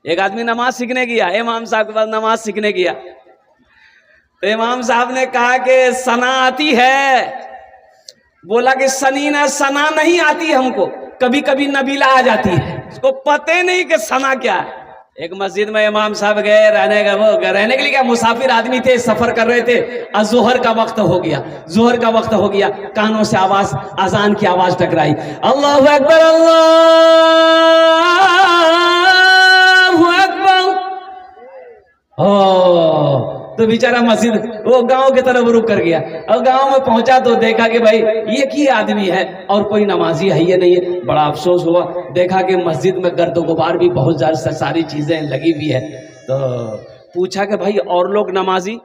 एक आदमी नमाज सीखने गया, इमाम साहब के पास नमाज सीखने गया, तो इमाम साहब ने कहा कि सना आती है? बोला कि सनीना सना नहीं आती हमको, कभी कभी नबीला आ जाती है, उसको पता नहीं कि सना क्या है। एक मस्जिद में इमाम साहब गए रहने के लिए, क्या मुसाफिर आदमी थे, सफर कर रहे थे, जोहर का वक्त हो गया, जोहर का वक्त हो गया, कानों से आवाज, अजान की आवाज टकराई, अल्लाहु अकबर अल्लाहु अकबर। तो बेचारा मस्जिद वो गांव की तरफ रुक कर गया, और गांव में पहुंचा तो देखा कि भाई एक ही आदमी है और कोई नमाजी है ये नहीं है। बड़ा अफसोस हुआ, देखा कि मस्जिद में गर्द गुबार भी बहुत ज्यादा सारी चीजें लगी हुई है। तो पूछा कि भाई और लोग नमाजी?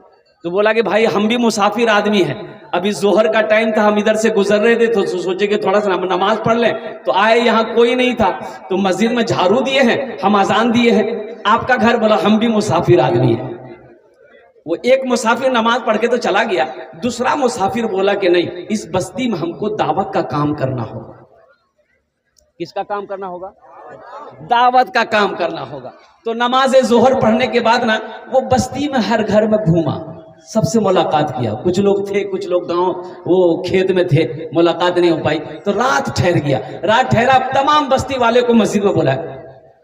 तो बोला कि भाई हम भी मुसाफिर आदमी हैं, अभी जोहर का टाइम था, हम इधर से गुजर रहे थे तो सोचे कि थोड़ा सा नमाज पढ़ लें, तो आए यहाँ कोई नहीं था, तो मस्जिद में झाड़ू दिए हैं, हम अजान दिए हैं, आपका घर? बोला हम भी मुसाफिर आदमी हैं। वो एक मुसाफिर नमाज पढ़ के तो चला गया, दूसरा मुसाफिर बोला कि नहीं, इस बस्ती में हमको दावत का काम करना होगा। किसका काम करना होगा? दावत का काम करना होगा। तो नमाज जोहर पढ़ने के बाद ना वो बस्ती में हर घर में घूमा, सबसे मुलाकात किया। कुछ लोग थे, कुछ लोग गांव वो खेत में थे, मुलाकात नहीं हो पाई, तो रात ठहर गया। रात ठहरा, तमाम बस्ती वाले को मस्जिद में बुलाया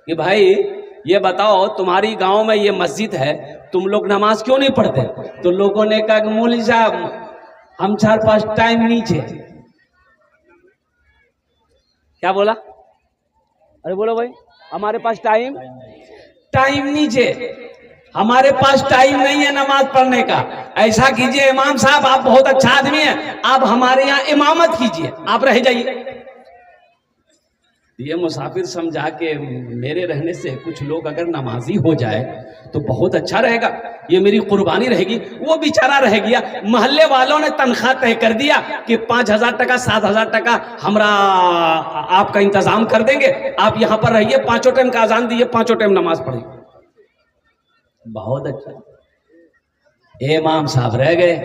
कि भाई ये बताओ, तुम्हारी गांव में ये मस्जिद है, तुम लोग नमाज क्यों नहीं पढ़ते? तो लोगों ने कहा कि मौलवी साहब हम 4-5 टाइम नीचे। क्या बोला? अरे बोलो भाई, हमारे पास टाइम नीचे, हमारे पास टाइम नहीं है नमाज पढ़ने का। ऐसा कीजिए इमाम साहब, आप बहुत अच्छा आदमी हैं, आप हमारे यहाँ इमामत कीजिए, आप रह जाइए। ये मुसाफिर समझा के मेरे रहने से कुछ लोग अगर नमाजी हो जाए तो बहुत अच्छा रहेगा, ये मेरी कुर्बानी रहेगी। वो बेचारा रह गया, मोहल्ले वालों ने तनख्वाह तय कर दिया कि 5,000 टका 7,000 टका हमरा आपका इंतजाम कर देंगे, आप यहाँ पर रहिए, 5 टाइम का अजान दिए, 5 टाइम नमाज पढ़िए। बहुत अच्छा। इमाम साहब रह गए,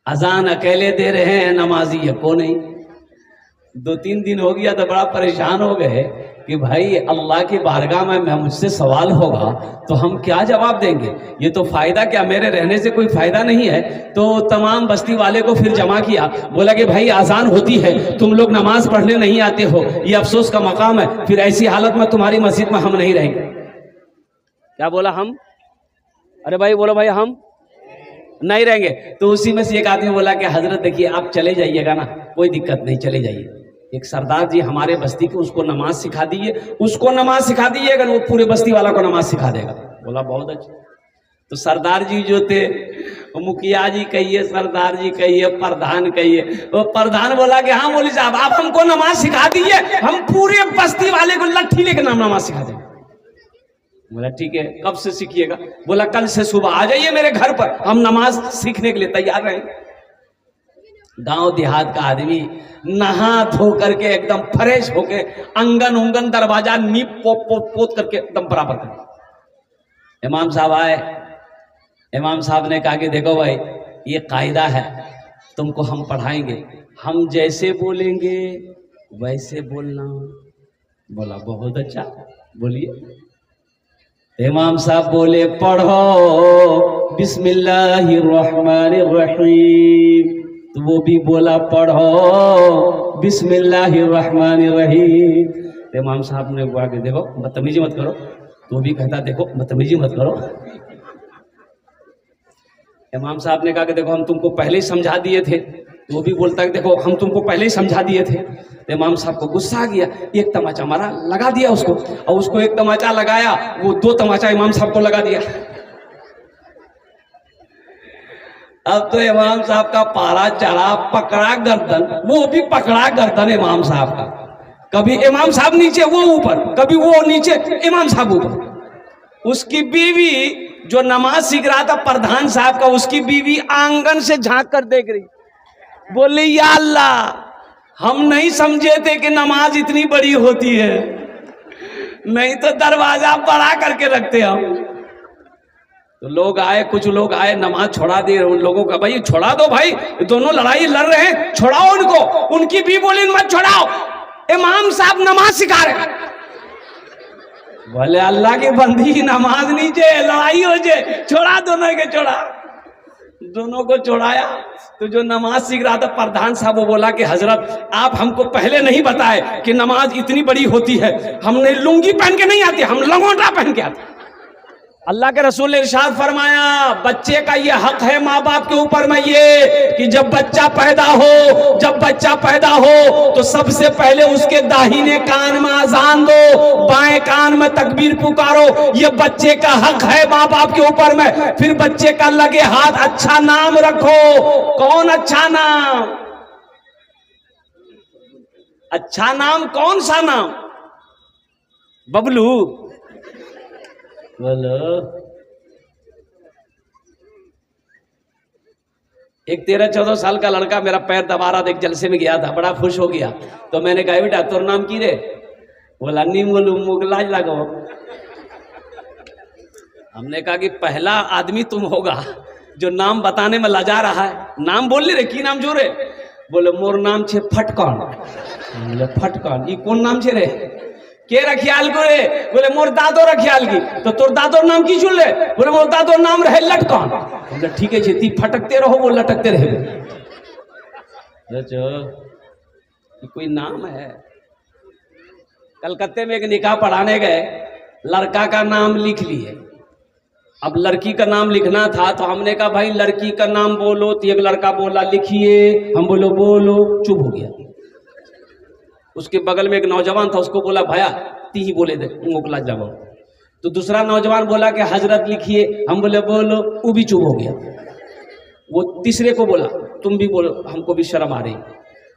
अजान अकेले दे रहे हैं, नमाजी है को नहीं। 2-3 दिन हो गया तो बड़ा परेशान हो गए कि भाई अल्लाह की बारगाह में मुझसे सवाल होगा तो हम क्या जवाब देंगे, ये तो फायदा क्या, मेरे रहने से कोई फायदा नहीं है। तो तमाम बस्ती वाले को फिर जमा किया, बोला कि भाई आजान होती है, तुम लोग नमाज पढ़ने नहीं आते हो, ये अफसोस का मकाम है, फिर ऐसी हालत में तुम्हारी मस्जिद में हम नहीं रहेंगे। क्या बोला? हम? अरे भाई बोलो भाई, हम नहीं रहेंगे। तो उसी में से एक आदमी बोला कि हजरत देखिए आप चले जाइएगा ना, कोई दिक्कत नहीं, चले जाइए। एक सरदार जी हमारे बस्ती के, उसको नमाज सिखा दीजिए, उसको नमाज सिखा दीजिएगा, वो पूरे बस्ती वाला को नमाज सिखा देगा। बोला बहुत अच्छा। तो सरदार जी जो थे, मुखिया जी कहिए, सरदार जी कहिए, प्रधान कहिए, वो प्रधान बोला कि हाँ मौलवी साहब आप हमको नमाज सिखा दीजिए, हम पूरे बस्ती वाले को लट्ठी लेकर नमाज सिखा देंगे। बोला ठीक है, कब से सीखिएगा? बोला कल से सुबह आ जाइए मेरे घर पर, हम नमाज सीखने के लिए तैयार रहेंगे। गांव देहात का आदमी नहा धो करके एकदम फ्रेश होके अंगन उंगन दरवाजा नीप पोत करके एकदम बराबर कर। इमाम साहब आए, इमाम साहब ने कहा कि देखो भाई ये कायदा है, तुमको हम पढ़ाएंगे, हम जैसे बोलेंगे वैसे बोलना। बोला बहुत अच्छा, बोलिए। इमाम साहब बोले पढ़ो बिस्मिल्लाहिर्रहमानिर्रहीम, तो वो भी बोला पढ़ो बिस्मिल्लाहिर्रहमानिर्रहीम। इमाम साहब ने कहा कि देखो बदतमीजी मत करो, तो भी कहता देखो बदतमीजी मत करो। इमाम साहब ने कहा कि देखो हम तुमको पहले ही समझा दिए थे, तो वो भी बोलता है देखो हम तुमको पहले ही समझा दिए थे। तो इमाम साहब को गुस्सा आ गया, एक तमाचा मारा, लगा दिया उसको, और उसको एक तमाचा लगाया, वो 2 तमाचा इमाम साहब को लगा दिया। अब तो इमाम साहब का पारा चढ़ा, पकड़ा गर्दन, वो भी पकड़ा गर्दन इमाम साहब का, कभी इमाम साहब नीचे वो ऊपर, कभी वो नीचे इमाम साहब ऊपर। उसकी बीवी जो नमाज सीख रहा था प्रधान साहब का, उसकी बीवी आंगन से झांक कर देख रही, बोली या अल्लाह हम नहीं समझे थे कि नमाज इतनी बड़ी होती है, नहीं तो दरवाजा बड़ा करके रखते हम। तो लोग आए, कुछ लोग आए, नमाज छोड़ा दिए। उन लोगों का भाई छोड़ा दो भाई, दोनों लड़ाई लड़ रहे हैं, छोड़ाओ उनको। उनकी भी बोली मत छोड़ाओ, इमाम साहब नमाज सिखा रहे। बोले अल्लाह की बंदी नमाज नीचे लड़ाई हो जाए, छोड़ा दोनों के, छोड़ा दोनों को छोड़ाया। तो जो नमाज सीख रहा था प्रधान साहब, वो बोला कि हजरत आप हमको पहले नहीं बताए कि नमाज इतनी बड़ी होती है, हमने लुंगी पहन के नहीं आते, हम लंगोटा पहन के आते। अल्लाह के रसूल ने इरशाद फरमाया, बच्चे का ये हक है माँ बाप के ऊपर में ये कि जब बच्चा पैदा हो तो सबसे पहले उसके दाहिने कान में अजान दो, बाएं कान में तकबीर पुकारो। ये बच्चे का हक है माँ बाप के ऊपर में। फिर बच्चे का लगे हाथ अच्छा नाम रखो। कौन अच्छा नाम? अच्छा नाम कौन सा नाम? बबलू बोलो। एक 13-14 साल का लड़का मेरा पैर दबा रहा था, एक जलसे में गया था, बड़ा खुश हो गया। तो मैंने कहा बेटा तोर नाम की रे? बोला नी बोलू मुगलाज लगो। हमने कहा कि पहला आदमी तुम होगा जो नाम बताने में लजा रहा है। नाम बोल ले रे, की नाम जो रे? बोले मोर नाम छे फटकन। बोले फटकन ई कौन नाम छे रे? के रखियाल को रे? बोले मोर दादो रखियाल की। तो तोर दादोर नाम की चुन ले? बोले मोर दादोर नाम रहे लटकन। बोले ठीक है ती फटकते रहो, वो लटकते रहे। कोई नाम है? कलकत्ते में एक निकाह पढ़ाने गए, लड़का का नाम लिख लिए। अब लड़की का नाम लिखना था तो हमने कहा भाई लड़की का नाम बोलो। तो एक लड़का बोला लिखिए, हम बोलो बोलो, चुप हो गया। उसके बगल में एक नौजवान था, उसको बोला भैया ती ही बोले दे मुकला जाओ। तो दूसरा नौजवान बोला कि हजरत लिखिए, हम बोले बोलो, वो भी चुप हो गया। वो तीसरे को बोला तुम भी बोलो, हमको भी शर्म आ रही।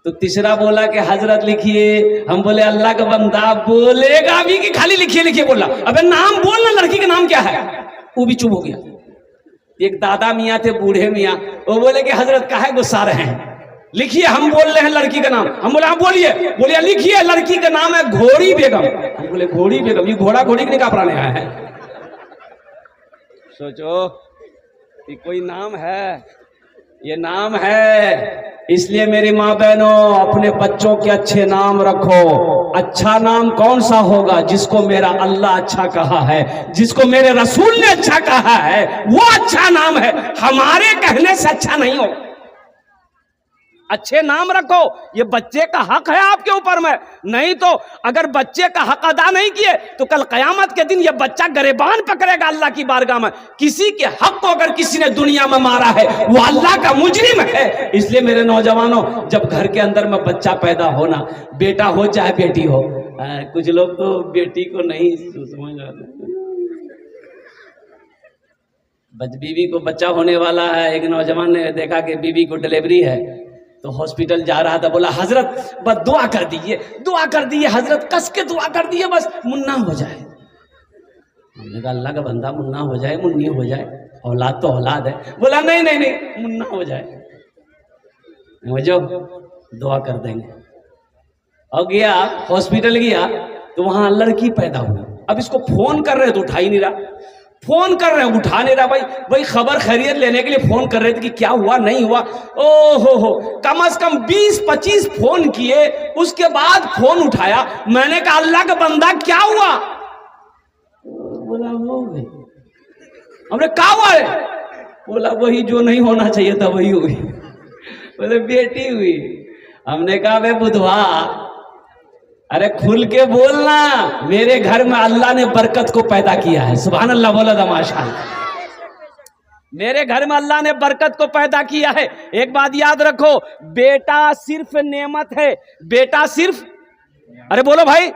तो तीसरा बोला कि हजरत लिखिए, हम बोले अल्लाह का बंदा बोलेगा भी कि खाली लिखिए लिखिए बोला। अबे नाम बोलना, लड़की का नाम क्या है? वो भी चुप हो गया। एक दादा मियाँ थे, बूढ़े मियाँ, वो बोले कि हजरत काहे गुस्सा रहे हैं, लिखिए हम बोल रहे हैं लड़की का नाम। हम बोले आप बोलिए। बोलिए लिखिए लड़की का नाम है घोड़ी बेगम। हम बोले घोड़ी बेगम? ये घोड़ा घोड़ी के निकाह पढ़ाने आया है? सोचो कि कोई नाम है, ये नाम है। इसलिए मेरी माँ बहनों, अपने बच्चों के अच्छे नाम रखो। अच्छा नाम कौन सा होगा? जिसको मेरा अल्लाह अच्छा कहा है, जिसको मेरे रसूल ने अच्छा कहा है, वो अच्छा नाम है। हमारे कहने से अच्छा नहीं होगा। अच्छे नाम रखो, ये बच्चे का हक है आपके ऊपर में। नहीं तो अगर बच्चे का हक अदा नहीं किए तो कल कयामत के दिन ये बच्चा गरेबान पकड़ेगा अल्लाह की बारगाह में। किसी के हक को अगर किसी ने दुनिया में मारा है वो अल्लाह का मुजरिम है। इसलिए मेरे नौजवानों, जब घर के अंदर में बच्चा पैदा होना, बेटा हो चाहे बेटी हो, कुछ लोग तो बेटी को नहीं समझ रहे, बीवी को बच्चा होने वाला है। एक नौजवान ने देखा कि बीवी को डिलीवरी है, तो हॉस्पिटल जा रहा था, बोला हजरत बस दुआ कर दीजिए, दुआ कर दीजिए हजरत, कस के दुआ कर दीजिए, बस मुन्ना हो जाए। हमने कहा अल्लाह का बंदा मुन्ना हो जाए, मुन्नी हो जाए, औलाद तो औलाद है। बोला नहीं नहीं नहीं, मुन्ना हो जाए, जो दुआ कर देंगे। और गया हॉस्पिटल, गया तो वहां लड़की पैदा हुई। अब इसको फोन कर रहे तो उठा ही नहीं रहा, फोन कर रहे हैं उठा नहीं रहा। भाई खबर खैरियत लेने के लिए फोन कर रहे थे कि क्या हुआ नहीं हुआ। ओ हो, कम से कम 20-25 फोन किए, उसके बाद फोन उठाया। मैंने कहा अल्लाह का बंदा क्या हुआ? बोला हो गई। हमने कहा हुआ है? बोला वही जो नहीं होना चाहिए था वही हुई। बोले बेटी हुई। हमने कहा वे बुधवा, अरे खुल के बोलना, मेरे घर में अल्लाह ने बरकत को पैदा किया है। सुभान अल्लाह, बोला था माशाअल्लाह। मेरे घर में अल्लाह ने बरकत को पैदा किया है। एक बात याद रखो, बेटा सिर्फ नेमत है। बेटा सिर्फ, अरे बोलो भाई,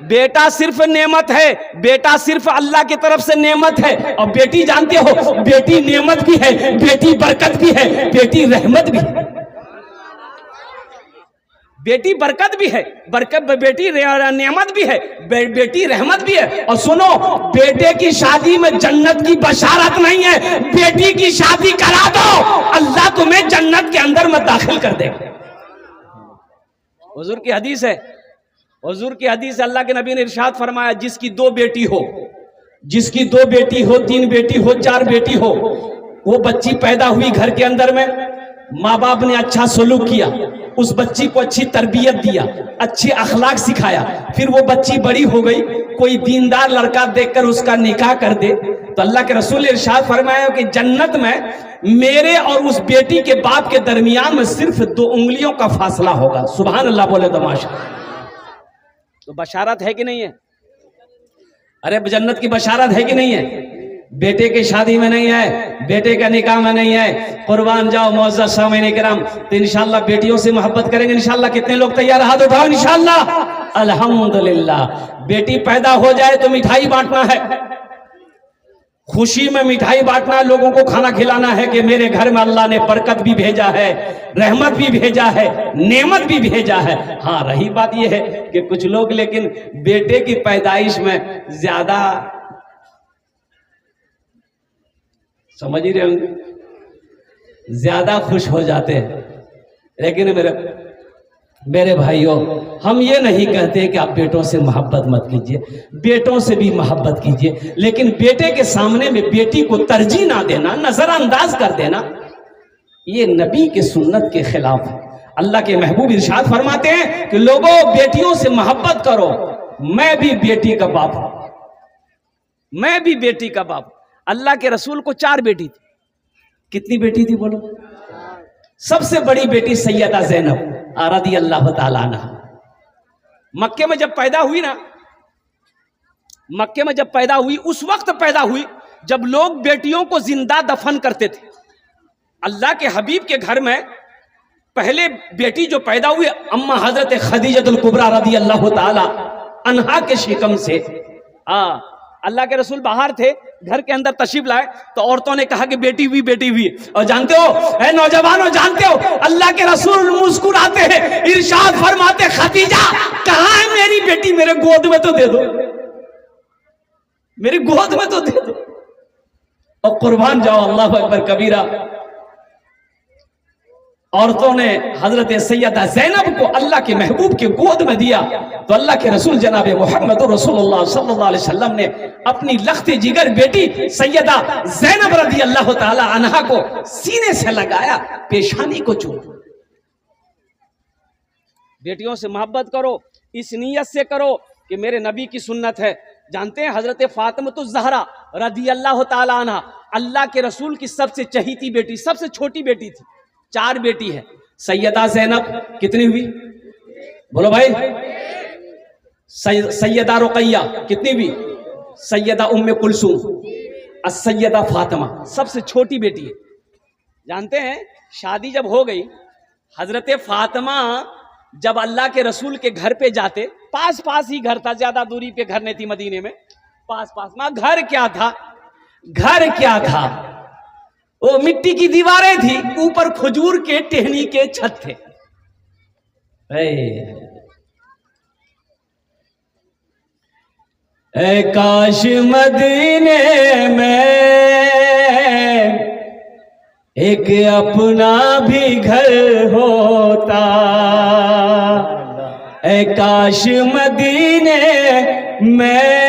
बेटा सिर्फ नेमत है। बेटा सिर्फ अल्लाह की तरफ से नेमत है। और बेटी जानते हो, बेटी नेमत भी है, बेटी बरकत भी है, बेटी रहमत भी है। बेटी बरकत भी है, बेटी नेमत भी है, बेटी रहमत भी है। और सुनो, बेटे की शादी में जन्नत की बशारत नहीं है। बेटी की शादी करा दो, अल्लाह तुम्हें जन्नत के अंदर में दाखिल कर देगा। हुजूर की हदीस है, हुजूर की हदीस, अल्लाह के नबी ने इरशाद फरमाया, जिसकी 2 बेटी हो, जिसकी 2 बेटी हो, 3 बेटी हो, 4 बेटी हो, वो बच्ची पैदा हुई घर के अंदर में, माँ बाप ने अच्छा सलूक किया, उस बच्ची को अच्छी तरबियत दिया, अच्छे अखलाक सिखाया, फिर वो बच्ची बड़ी हो गई, कोई दीनदार लड़का देखकर उसका निकाह कर दे, तो अल्लाह के रसूल ने इरशाद फरमाया कि जन्नत में मेरे और उस बेटी के बाप के दरमियान में सिर्फ 2 उंगलियों का फासला होगा। सुभान अल्लाह बोले तो माशाअल्लाह। तो बशारत है कि नहीं है? अरे जन्नत की बशारत है कि नहीं है? बेटे की शादी में नहीं है, बेटे का निकाह में नहीं है, कुर्बान जाओ मुअज़्ज़ज़ सामीन किराम। तो इंशाअल्लाह बेटियों से मोहब्बत करेंगे इंशाअल्लाह। कितने लोग तैयार? हाथ उठाओ इंशाअल्लाह। अल्हम्दुलिल्लाह। बेटी पैदा हो जाए तो मिठाई बांटना है, खुशी में मिठाई बांटना, लोगों को खाना खिलाना है कि मेरे घर में अल्लाह ने बरकत भी भेजा है, रहमत भी भेजा है, नेमत भी भेजा है। हाँ, रही बात यह है कि कुछ लोग लेकिन बेटे की पैदाइश में ज्यादा, समझ ही रहे होंगे, ज्यादा खुश हो जाते हैं। लेकिन मेरे भाइयों, हम ये नहीं कहते कि आप बेटों से मोहब्बत मत कीजिए, बेटों से भी मोहब्बत कीजिए, लेकिन बेटे के सामने में बेटी को तरजीह ना देना, नजरअंदाज कर देना, ये नबी के सुन्नत के खिलाफ है। अल्लाह के महबूब इरशाद फरमाते हैं कि लोगों बेटियों से मोहब्बत करो, मैं भी बेटी का बाप हूं, मैं भी बेटी का बाप। अल्लाह के रसूल को 4 बेटी थी। कितनी बेटी थी बोलो? सबसे बड़ी बेटी सैयदा ज़ैनब रज़ी अल्लाह ताला अन्हा। मक्के में जब पैदा हुई ना, मक्के में जब पैदा हुई, उस वक्त पैदा हुई जब लोग बेटियों को जिंदा दफन करते थे। अल्लाह के हबीब के घर में पहले बेटी जो पैदा हुई अम्मा हजरत खदीजतुल कुबरा रज़ी अल्लाह ताला अन्हा के शिकम से। अल्लाह के रसूल बाहर थे, घर के अंदर तशरीफ लाए तो औरतों ने कहा कि बेटी हुई, बेटी हुई। और जानते हो है नौजवानों, जानते हो अल्लाह के रसूल मुस्कुराते हैं, इरशाद फरमाते खदीजा कहाँ है मेरी बेटी? मेरे गोद में तो दे दो, मेरी गोद में तो दे दो। और कुर्बान जाओ, अल्लाह अकबर कबीरा। औरतों ने हजरत सैयदा ज़ैनब को अल्लाह के महबूब के गोद में दिया तो अल्लाह के रसूल जनाब मोहम्मद रसूलुल्लाह सल्लल्लाहु अलैहि वसल्लम ने अपनी लख्ते जिगर बेटी सैयदा ज़ैनब रज़ी अल्लाह ताला अन्हा को सीने से लगाया, पेशानी को चूमा। बेटियों से मोहब्बत करो, इस नीयत से करो कि मेरे नबी की सुन्नत है। जानते हैं हजरत फातिमा ज़हरा रज़ी अल्लाह ताला अन्हा अल्लाह के रसूल की सबसे चहीती बेटी, सबसे छोटी बेटी थी। 4 बेटी है। सैयदा ज़ैनब कितनी हुई बोलो भाई? सैयदा रुक़ैया कितनी हुई? सैयदा उम्मे कुलसूम, सैयदा फातिमा सबसे छोटी बेटी है। जानते हैं शादी जब हो गई, हजरत फातिमा जब अल्लाह के रसूल के घर पे जाते, पास पास ही घर था, ज्यादा दूरी पे घर नहीं थी मदीने में, पास पास में। घर क्या था? घर क्या था? वो मिट्टी की दीवारें थी, ऊपर खजूर के टहनी के छत थे। ऐ काश मदीने में एक अपना भी घर होता, ऐ काश मदीने में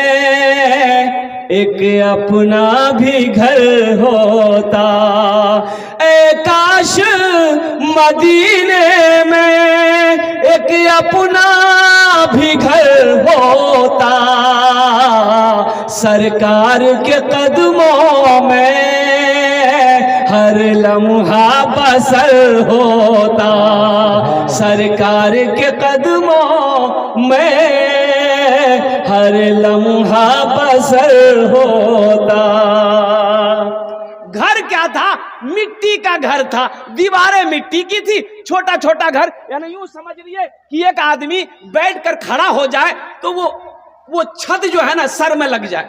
एक अपना भी घर होता, ऐ काश मदीने में एक अपना भी घर होता, सरकार के कदमों में हर लम्हा बसर होता, सरकार के कदमों में हर लम्हा बसर होता। घर क्या था? मिट्टी का घर था, दीवारें मिट्टी की थी, छोटा छोटा घर। यानी यूं समझ लीजिए कि एक आदमी बैठकर खड़ा हो जाए तो वो छत जो है ना सर में लग जाए।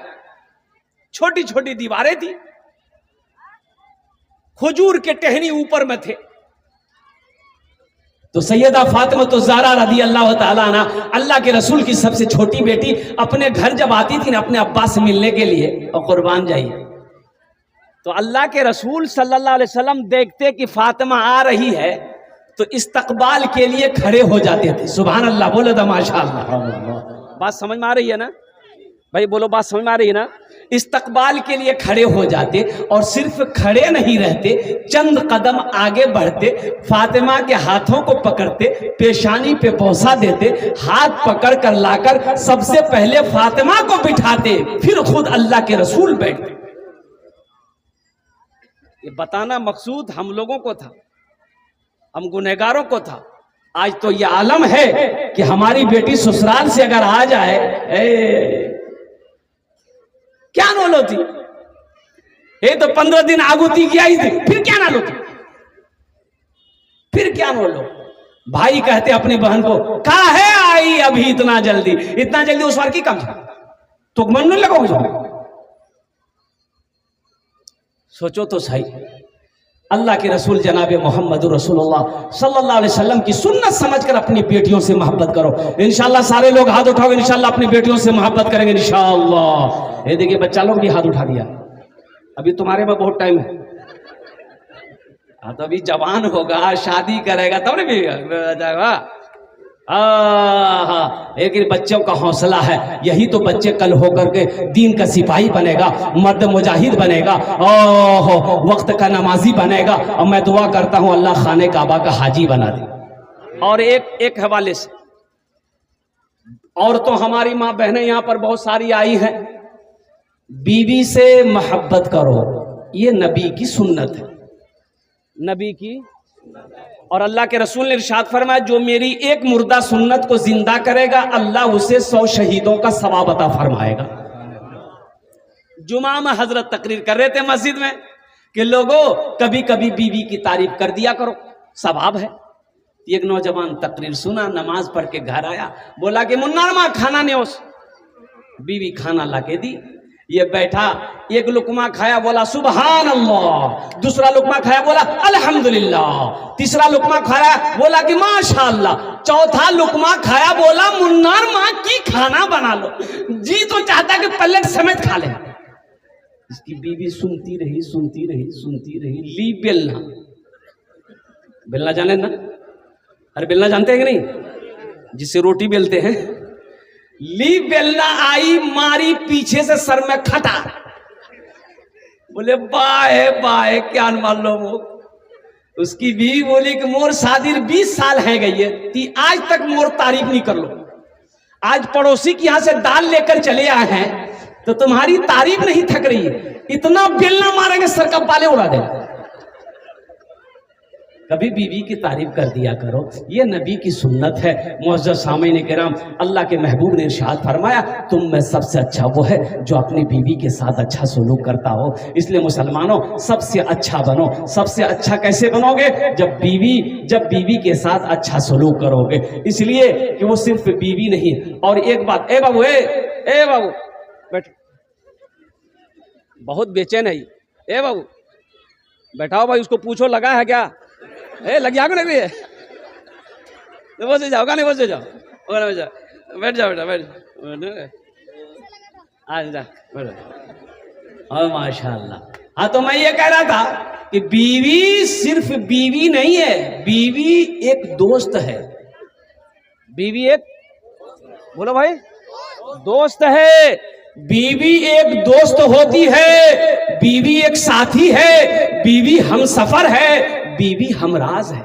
छोटी छोटी दीवारें थी, खजूर के टहनी ऊपर में थे। तो सैयदा फातिमा तो ज़हरा रज़ी अल्लाह ताला अन्हा अल्लाह के रसूल की सबसे छोटी बेटी अपने घर जब आती थी ना अपने अब्बा से मिलने के लिए, और कुर्बान जाइए, तो अल्लाह के रसूल सल्लल्लाहु अलैहि वसल्लम देखते कि फातिमा आ रही है तो इस्तकबाल के लिए खड़े हो जाते थे। सुभान अल्लाह बोलो तो माशाअल्लाह। बात समझ में आ रही है ना? भाई बोलो, बात समझ में आ रही है ना? इस्तकबाल के लिए खड़े हो जाते और सिर्फ खड़े नहीं रहते, चंद कदम आगे बढ़ते, फातिमा के हाथों को पकड़ते, पेशानी पे बोसा देते, हाथ पकड़ कर लाकर सबसे पहले फातिमा को बिठाते, फिर खुद अल्लाह के रसूल बैठते। ये बताना मकसूद हम लोगों को था, हम गुनहगारों को था। आज तो ये आलम है कि हमारी बेटी ससुराल से अगर आ जाए, क्या नोल होती? ये तो 15 दिन आगुती की आई थी, फिर क्या ना लो थी? फिर क्या बोलो? भाई कहते अपनी बहन को, कहा है आई अभी इतना जल्दी उस बार की कम था तो मन नहीं लगोगे जो? सोचो तो सही। अल्लाह के रसूल जनाब मोहम्मद रसूलुल्लाह सल्लल्लाहु अलैहि वसल्लम की सुन्नत समझकर अपनी बेटियों से मोहब्बत करो। इंशाअल्लाह सारे लोग हाथ उठाओगे, इंशाअल्लाह अपनी बेटियों से मोहब्बत करेंगे इंशाअल्लाह। ये देखिए बच्चा लोग भी हाथ उठा दिया। अभी तुम्हारे में बहुत टाइम है। हाँ तो अभी जवान होगा, शादी करेगा तब नहीं जाएगा। लेकिन बच्चों का हौसला है, यही तो बच्चे कल होकर के दीन का सिपाही बनेगा, मर्द मुजाहिद बनेगा, वक्त का नमाजी बनेगा। और मैं दुआ करता हूं अल्लाह खाने काबा का हाजी बना दे। और एक हवाले से, और तो हमारी माँ बहनें यहाँ पर बहुत सारी आई हैं, बीवी से मोहब्बत करो, ये नबी की सुन्नत है, नबी की। और अल्लाह के रसूल ने इरशाद फरमाया, जो मेरी एक मुर्दा सुन्नत को जिंदा करेगा अल्लाह उसे 100 शहीदों का सवाब अता फरमाएगा। जुमा में हजरत तकरीर कर रहे थे मस्जिद में कि लोगों कभी कभी बीवी की तारीफ कर दिया करो, सवाब है। एक नौजवान तकरीर सुना, नमाज पढ़ के घर आया, बोला कि मुन्ना माँ खाना नहीं होस। बीवी खाना लाके दी, ये बैठा, एक लुकमा खाया, बोला सुबहान अल्लाह, दूसरा लुकमा खाया, बोला अल्हम्दुलिल्लाह, तीसरा लुकमा खाया, बोला कि माशाअल्लाह, चौथा लुकमा खाया, बोला मुन्नार माँ की खाना बना लो, जी तो चाहता कि प्लेट समेत खा ले। इसकी बीवी सुनती रही। ली बेलना, बेलना जाने ना? अरे बेलना जानते हैं कि नहीं, जिससे रोटी बेलते हैं। ली बेलना आई, मारी पीछे से सर में खटा, बोले बाए क्या मान लो। वो उसकी बीवी बोली कि मोर शादी 20 साल है गई है, ती आज तक मोर तारीफ नहीं कर लो। आज पड़ोसी के यहां से दाल लेकर चले आए हैं तो तुम्हारी तारीफ नहीं थक रही है, इतना बेलना मारेंगे सर का बाले उड़ा देगा। कभी बीवी की तारीफ कर दिया करो, ये नबी की सुन्नत है। मुअज़्ज़ज़ सामीन किराम, अल्लाह के महबूब ने इरशाद फरमाया, तुम में सबसे अच्छा वो है जो अपनी बीवी के साथ अच्छा सलूक करता हो। इसलिए मुसलमानों सबसे अच्छा बनो। सबसे अच्छा कैसे बनोगे? जब बीवी के साथ अच्छा सलूक करोगे। इसलिए कि वो सिर्फ बीवी नहीं। और एक बात, ए बाबू बैठ, बहुत बेचैन है। ए बाबू बैठाओ भाई, उसको पूछो लगा है क्या? लग जाओगे नहीं है तो बस जाओगा नहीं, बस जाओ, बैठ जाओ बेटा, बैठ जा बैठो। और माशाल्लाह। हाँ तो मैं ये कह रहा था कि बीवी सिर्फ बीवी नहीं है, बीवी एक दोस्त है। बीवी एक, बोलो भाई, दोस्त है। बीवी एक दोस्त होती है, बीवी एक साथी है, बीवी हमसफर है, बीवी हमराज है।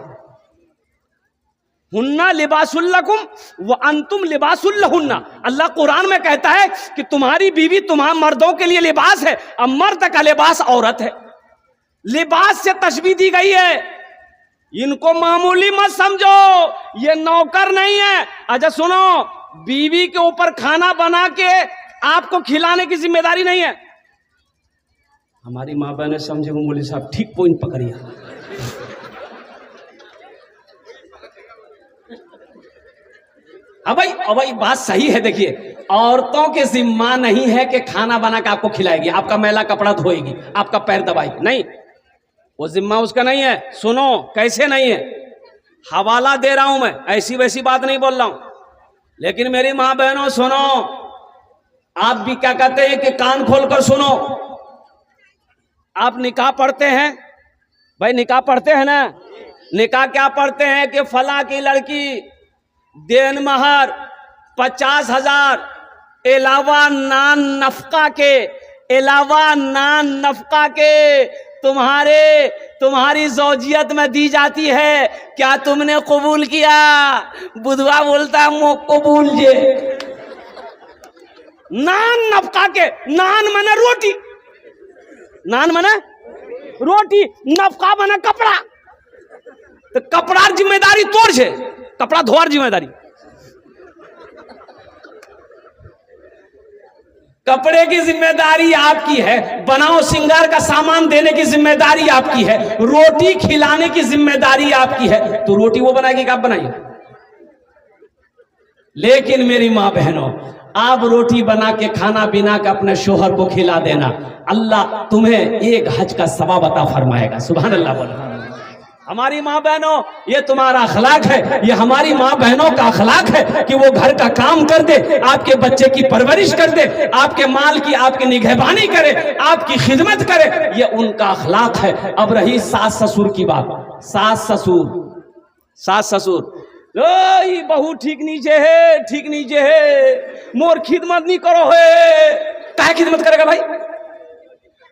हुन्ना लिबासुल्लकुम व अंतुम लिबासुल्लहुन्ना। अल्लाह कुरान में कहता है कि तुम्हारी बीवी तुम्हारे मर्दों के लिए लिबास है, और मर्द का लिबास औरत है। लिबास से तशबीह दी गई है। इनको मामूली मत समझो, ये नौकर नहीं है। अच्छा सुनो, बीवी के ऊपर खाना बना के आपको खिलाने की जिम्मेदारी नहीं है। हमारी माँ बहने समझे, मौलवी साहब ठीक पॉइंट पकड़िए। अब भाई बात सही है। देखिए, औरतों के जिम्मा नहीं है कि खाना बना के आपको खिलाएगी, आपका मैला कपड़ा धोएगी, आपका पैर दबाएगी, नहीं, वो जिम्मा उसका नहीं है। सुनो कैसे नहीं है, हवाला दे रहा हूं मैं, ऐसी वैसी बात नहीं बोल रहा हूं। लेकिन मेरी माँ बहनों सुनो, आप भी क्या कहते हैं कि कान खोलकर सुनो। आप निकाह पढ़ते हैं भाई, निकाह पढ़ते हैं ना? निकाह क्या पढ़ते हैं कि फला की लड़की देन महर 50,000 अलावा नान नफका के, अलावा नान नफका के तुम्हारी ज़ौजियत में दी जाती है, क्या तुमने कबूल किया? बुधवा बोलता है मो कबूल जे। नान नफका के, नान माने रोटी, नान माने रोटी, नफका माने कपड़ा। तो कपड़ार जिम्मेदारी तोड़ छे, कपड़ा धोआर जिम्मेदारी। कपड़े की जिम्मेदारी आपकी है, बनाओ सिंगार का सामान देने की जिम्मेदारी आपकी है, रोटी खिलाने की जिम्मेदारी आपकी है। तो रोटी वो बनाएगी कि आप बनाइए? लेकिन मेरी मां बहनों, आप रोटी बना के खाना बिना के अपने शोहर को खिला देना, अल्लाह तुम्हें एक हज का सवाब अता फरमाएगा। सुभान अल्लाह बोलो। हमारी माँ बहनों, ये तुम्हारा अखलाक है, ये हमारी माँ बहनों का अखलाक है कि वो घर का काम कर दे, आपके बच्चे की परवरिश कर दे, आपके माल की आपकी निगहबानी करे, आपकी खिदमत करे, ये उनका अखलाक है। अब रही सास ससुर की बात, सास ससुर बहू ठीक नीचे है, ठीक नीचे है, मोर खिदमत नहीं करो है। काहे खिदमत करेगा भाई?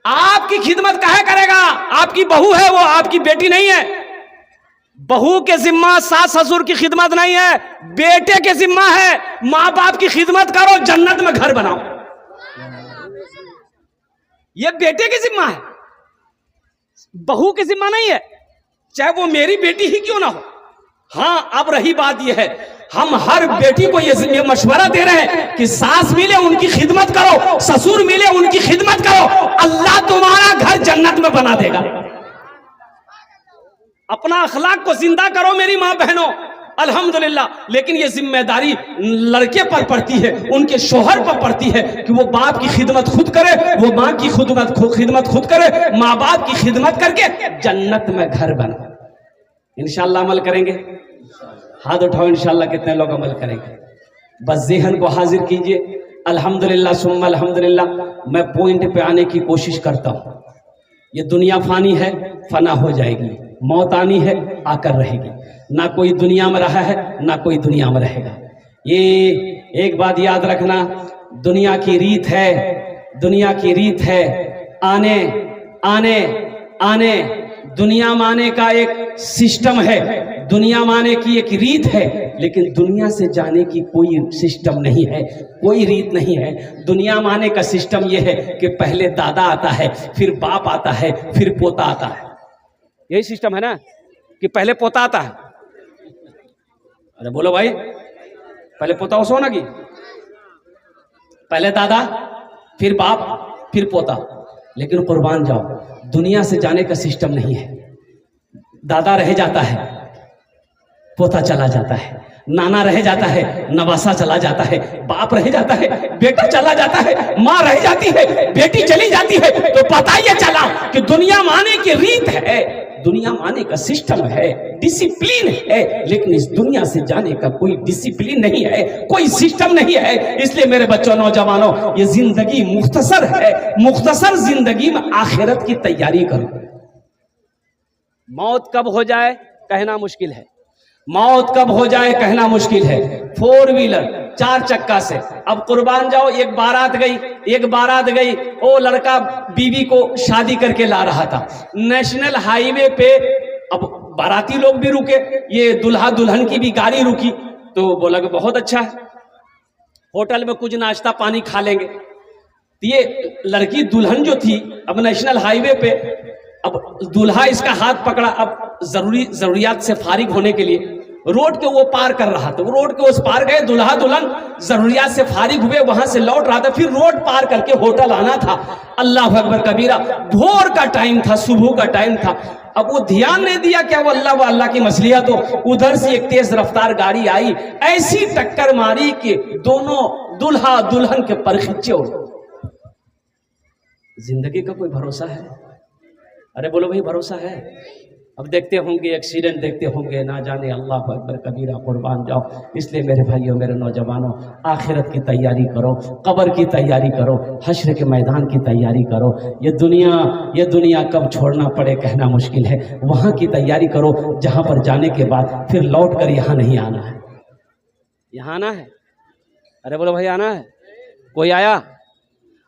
आपकी खिदमत काहे करेगा? आपकी बहू है, वो आपकी बेटी नहीं है। बहू के जिम्मा सास ससुर की खिदमत नहीं है, बेटे के जिम्मा है। माँ बाप की खिदमत करो, जन्नत में घर बनाओ, ये बेटे की जिम्मा है, बहू की जिम्मा नहीं है, चाहे वो मेरी बेटी ही क्यों ना हो। हाँ, अब रही बात यह है, हम हर बेटी को ये मशवरा दे रहे हैं कि सास मिले उनकी खिदमत करो, ससुर मिले उनकी खिदमत करो, अल्लाह तुम्हारा घर जन्नत में बना देगा। अपना अखलाक को जिंदा करो मेरी मां बहनों, अल्हम्दुलिल्लाह। लेकिन ये जिम्मेदारी लड़के पर पड़ती है, उनके शोहर पर पड़ती है कि वो बाप की खिदमत खुद करे, वो माँ की खिदमत खुद करे, माँ बाप की खिदमत करके जन्नत में घर बना। इंशाअल्लाह अमल करेंगे? हाथ उठाओ, इंशाअल्लाह कितने लोग अमल करेंगे? बस ज़हन को हाजिर कीजिए। अल्हम्दुलिल्लाह सुम्मा अल्हम्दुलिल्लाह। मैं पॉइंट पे आने की कोशिश करता हूँ। ये दुनिया फानी है, फना हो जाएगी, मौत आनी है, आकर रहेगी। ना कोई दुनिया में रहा है, ना कोई दुनिया में रहेगा। ये एक बात याद रखना, दुनिया की रीत है, दुनिया की रीत है, आने आने आने, दुनिया माने का एक सिस्टम है, दुनिया माने की एक रीत है, लेकिन दुनिया से जाने की कोई सिस्टम नहीं है, कोई रीत नहीं है। दुनिया माने का सिस्टम यह है कि पहले दादा आता है, फिर बाप आता है, फिर पोता आता है। यही सिस्टम है ना कि पहले पोता आता है। अरे बोलो भाई, पहले पोता हो सोना की, पहले दादा, फिर बाप, फिर पोता। लेकिन कुर्बान जाओ, दुनिया से जाने का सिस्टम नहीं है। दादा रह जाता है, पोता चला जाता है, नाना रह जाता है, नवासा चला जाता है, बाप रह जाता है, बेटा चला जाता है, माँ रह जाती है, बेटी चली जाती है। तो पता ये चला कि दुनिया माने की रीत है, दुनिया माने का सिस्टम है, डिसिप्लिन है, लेकिन इस दुनिया से जाने का कोई डिसिप्लिन नहीं है, कोई सिस्टम नहीं है। इसलिए मेरे बच्चों, नौजवानों, ये जिंदगी मुख्तसर है, मुख्तसर जिंदगी में आखिरत की तैयारी करो। मौत कब हो जाए कहना मुश्किल है, मौत कब हो जाए कहना मुश्किल है। 4 व्हीलर 4 चक्का से अब कुर्बान जाओ, एक बारात गई, वो लड़का बीवी को शादी करके ला रहा था, नेशनल हाईवे पे। अब बाराती लोग भी रुके, ये दुल्हा दुल्हन की भी गाड़ी रुकी, तो बोला कि बहुत अच्छा है, होटल में कुछ नाश्ता पानी खा लेंगे। ये लड़की दुल्हन जो थी, अब नेशनल हाईवे पे, अब दूल्हा इसका हाथ पकड़ा, अब जरूरियात से फारिग होने के लिए रोड के वो पार कर रहा था, वो रोड के उस पार गए, दुल्हा दुल्हन जरूरियात से फारिग हुए, वहां से लौट रहा था, फिर रोड पार करके होटल आना था। अल्लाह अकबर कबीरा, भोर का टाइम था, सुबह का टाइम था। अब वो ध्यान नहीं दिया क्या वो अल्लाह की मसलियत हो। उधर से एक तेज रफ्तार गाड़ी आई, ऐसी टक्कर मारी कि दोनों दुल्हा दुल्हन के पर खिंचे हो। जिंदगी का कोई भरोसा है? अरे बोलो भाई, भरोसा है? अब देखते होंगे एक्सीडेंट, देखते होंगे, ना जाने, अल्लाह अकबर कबीरा, कुर्बान जाओ। इसलिए मेरे भाइयों, मेरे नौजवानों, आखिरत की तैयारी करो, कब्र की तैयारी करो, हश्र के मैदान की तैयारी करो। ये दुनिया कब छोड़ना पड़े कहना मुश्किल है। वहाँ की तैयारी करो जहाँ पर जाने के बाद फिर लौट कर यहाँ नहीं आना है। यहाँ आना है? अरे बोलो भाई, आना है? कोई आया?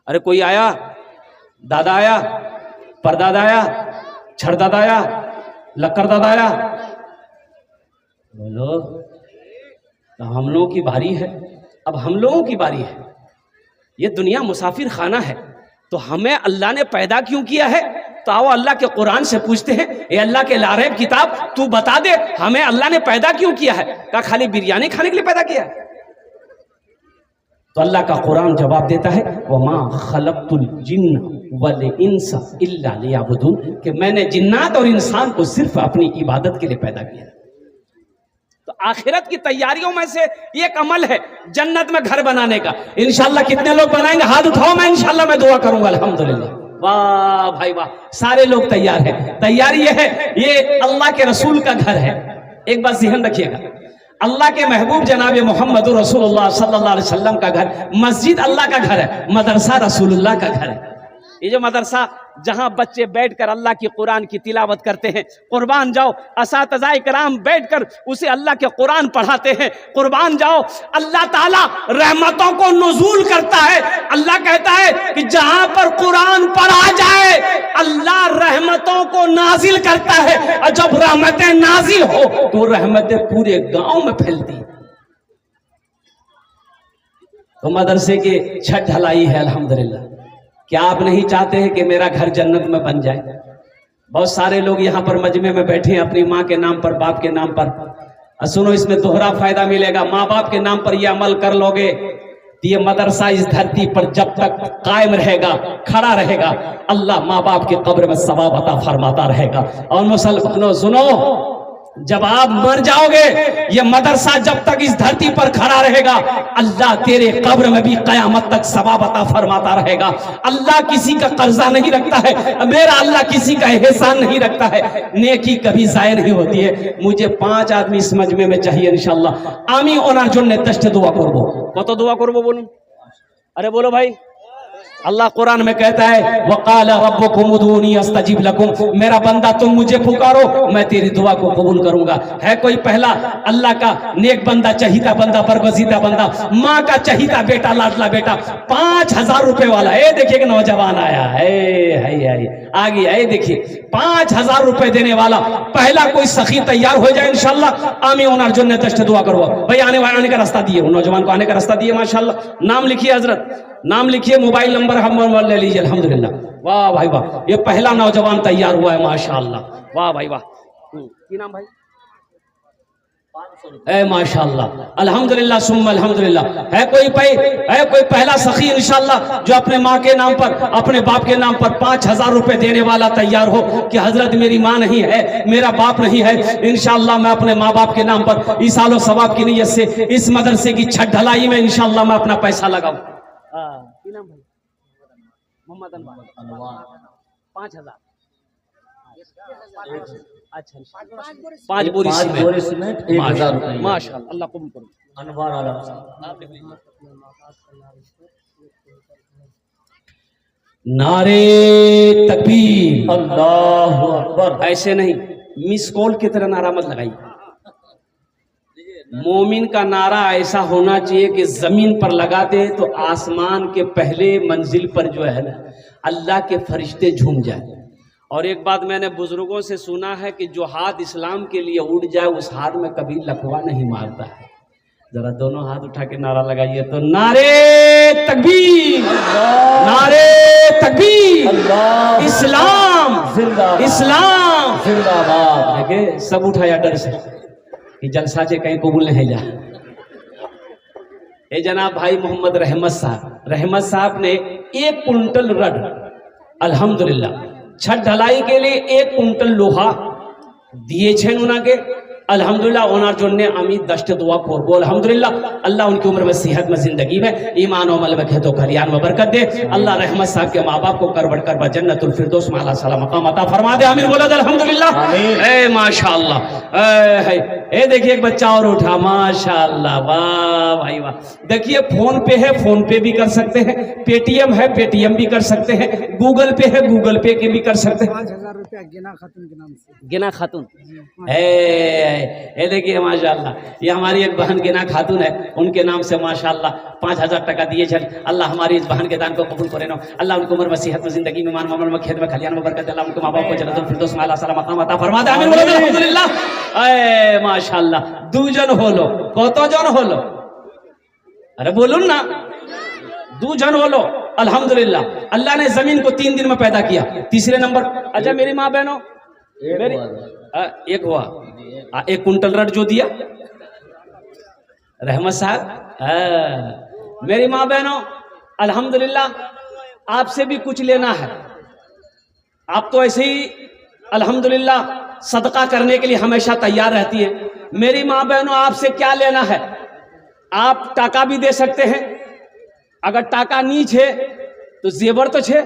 अरे कोई आया? दादा आया, परदादा आया, छड़दादा आया, लक्कर दादा आया? बोलो। तो हम लोगों की बारी है, अब हम लोगों की बारी है। ये दुनिया मुसाफिर खाना है, तो हमें अल्लाह ने पैदा क्यों किया है? तो आओ अल्लाह के कुरान से पूछते हैं, ए अल्लाह के लारेब किताब, तू बता दे हमें अल्लाह ने पैदा क्यों किया है? क्या खाली बिरयानी खाने के लिए पैदा किया है? तो अल्लाह का कुरान जवाब देता है, वमा खलक़तुल जिन्न वल इंसा इल्ला लियअबुदून, कि मैंने जिन्नात और इंसान को सिर्फ अपनी इबादत के लिए पैदा किया। तो आखिरत की तैयारियों में से एक अमल है जन्नत में घर बनाने का। इंशाल्लाह कितने लोग बनाएंगे? हाथ उठाओ, मैं इंशाल्लाह मैं दुआ करूंगा। अल्हम्दुलिल्लाह, वाह भाई वाह, सारे लोग तैयार हैं। तैयारी ये है, ये अल्लाह के रसूल का घर है। एक बात ध्यान रखिएगा, अल्लाह के महबूब जनाब मोहम्मद रसूलुल्लाह सल्लल्लाहु अलैहि वसल्लम का घर, मस्जिद अल्लाह का घर है, मदरसा रसूलुल्लाह का घर है। ये जो मदरसा जहां बच्चे बैठकर अल्लाह की कुरान की तिलावत करते हैं, कुर्बान जाओ असातिज़ाए किराम बैठकर उसे अल्लाह के कुरान पढ़ाते हैं, कुर्बान जाओ अल्लाह ताला रहमतों को नुज़ूल करता है। अल्लाह कहता है कि जहां पर कुरान पढ़ा जाए अल्लाह रहमतों को नाजिल करता है, और जब रहमतें नाजिल हो तो रहमतें पूरे गांव में फैलती। तो मदरसे की छत ढलाई है अल्हम्दुलिल्लाह। क्या आप नहीं चाहते हैं कि मेरा घर जन्नत में बन जाए? बहुत सारे लोग यहाँ पर मजमे में बैठे हैं अपनी माँ के नाम पर, बाप के नाम पर। सुनो, इसमें दोहरा फायदा मिलेगा। माँ बाप के नाम पर यह अमल कर लोगे तो ये मदरसा इस धरती पर जब तक कायम रहेगा, खड़ा रहेगा, अल्लाह माँ बाप की कब्र में सवाब अता फरमाता रहेगा। और मुसलमानों सुनो, जब आप मर जाओगे ये मदरसा जब तक इस धरती पर खड़ा रहेगा, अल्लाह तेरे कब्र में भी कयामत तक सवाब अता फरमाता रहेगा। अल्लाह किसी का कर्जा नहीं रखता है, मेरा अल्लाह किसी का एहसान नहीं रखता है। नेकी कभी जाया नहीं होती है। मुझे 5 आदमी इस मजमे में चाहिए इंशाल्लाह। आमी ओनार जन्ने दस्ट दुआ करबो। कत दुआ करबो बोलूं? अरे बोलो भाई। अल्लाह कुरान में कहता है, वक़ाला रब्बुकुम उदूनी अस्तजिब लकुम, मेरा बंदा तुम मुझे पुकारो मैं तेरी दुआ को कबूल करूंगा। है कोई पहला अल्लाह का नेक बंदा, चहीता बंदा, बरगजीदा बंदा, माँ का चहीता बेटा, लाडला बेटा, 5000 रुपए वाला। देखिए कि नौजवान आया है, आ गया है। देखिए 5000 रुपए देने वाला पहला कोई सखी तैयार हो जाए इंशाल्लाह। आमी ओनार जन्ने दस्ट दुआ करो भाई। आने का रास्ता दिए, नौजवान को आने का रास्ता दिए माशाल्लाह। नाम लिखिए हजरत, नाम लिखिए, मोबाइल नंबर हम ले लीजिए। अल्हम्दुलिल्लाह, वाह भाई वाह, ये पहला नौजवान तैयार हुआ है माशाल्लाह। वाह भाई वाह। की नाम भाई? ए माशाल्लाह, अल्हम्दुलिल्लाह सुम्मा अल्हम्दुलिल्लाह। है कोई पहला सखी इंशाल्लाह जो अपने माँ के नाम पर, अपने बाप के नाम पर 5000 रुपए देने वाला तैयार हो कि हजरत मेरी माँ नहीं है, मेरा बाप नहीं है, इंशाल्लाह मैं अपने माँ बाप के नाम पर ईसालो सवाब की नीयत से इस मदरसे की छत ढलाई में इंशाल्लाह मैं अपना पैसा लगाऊं। मोहम्मद अनवर 5000। अच्छा, 5 बोरी सीमेंट 1000 रुपए माशाल्लाह। अल्लाह कबूल करो। अनवर आलम साहब, नारे तकबीर, अल्लाहु अकबर। ऐसे नहीं, मिस कॉल की तरह नारा मत लगाइए। मोमिन का नारा ऐसा होना चाहिए कि जमीन पर लगा दे तो आसमान के पहले मंजिल पर जो है ना अल्लाह के फरिश्ते झूम जाए। और एक बात मैंने बुजुर्गों से सुना है कि जो हाथ इस्लाम के लिए उठ जाए उस हाथ में कभी लकवा नहीं मारता है। जरा दोनों हाथ उठा के नारा लगाइए तो, नारे तकबीर, नारे तकबीर, इस्लाम इस्लाम जिंदाबाद। देखिए सब उठाया डर से कि जलसा से कहीं कबूल नहीं जा। ए जनाब भाई मोहम्मद रहमत साहब ने 1 कुंटल रड अल्हम्दुलिल्लाह छत ढलाई के लिए 1 कुंटल लोहा दिए छे उनके। अल्हम्दुलिल्लाह ओनार जोन्ने आमी दस्ट दुआ करबो। अल्हम्दुलिल्लाह अल्लाह उनकी उम्र में सेहत में जिंदगी में ईमान और अमल में खेतो खलियान में बरकत दे। अल्लाह रहमत साहब के माँ बाप को करबड़ जन्नतुल फिरदौस में आला साला मकाम अता फरमा दे। आमीन बोला अल्हम्दुलिल्लाह। ए माशाअल्लाह, ये देखिए एक बच्चा और उठा, माशाल्लाह, वाह भाई वाह। देखिए फोन पे है, फोन पे भी कर सकते हैं, पेटीएम है, पेटीएम भी कर सकते हैं, गूगल पे है, गूगल पे के भी कर सकते हैं। 5,000 रुपया गिना खातून के नाम से। गिना खातून, ये देखिए माशाल्लाह, ये हमारी एक बहन गिना खातून है, उनके नाम से माशाल्लाह 5,000 टका दिए छन। अल्लाह हमारी इस बहन के दान को कबूल करे ना। अल्लाह उनको उम्र में, सेहत में, जिंदगी में, मान मामल में, खेत में, खलियान में बरकत। अल्लाह उनको माँ बाप को जन्नतुल फिरदौस में आला सलाम मकाम अता फरमा दे। आमीन बोलो अल्हम्दुलिल्लाह। ए माशाल्लाह, दुजन होलो, कतजन होलो? अरे बोलुन ना, दुजन होलो। अल्हम्दुलिल्लाह, अल्लाह ने जमीन को 3 दिन में पैदा किया। तीसरे नंबर, अच्छा मेरी माँ बहनों, मेरी एक हुआ, 1 कुंटल रट जो दिया रहमत साहब। मेरी माँ बहनों, अल्हम्दुलिल्लाह, आपसे भी कुछ लेना है। आप तो ऐसे ही अल्हम्दुलिल्लाह सदका करने के लिए हमेशा तैयार रहती है। मेरी माँ बहनों, आपसे क्या लेना है? आप टाका भी दे सकते हैं, अगर टाका नीच है तो जेवर तो छे,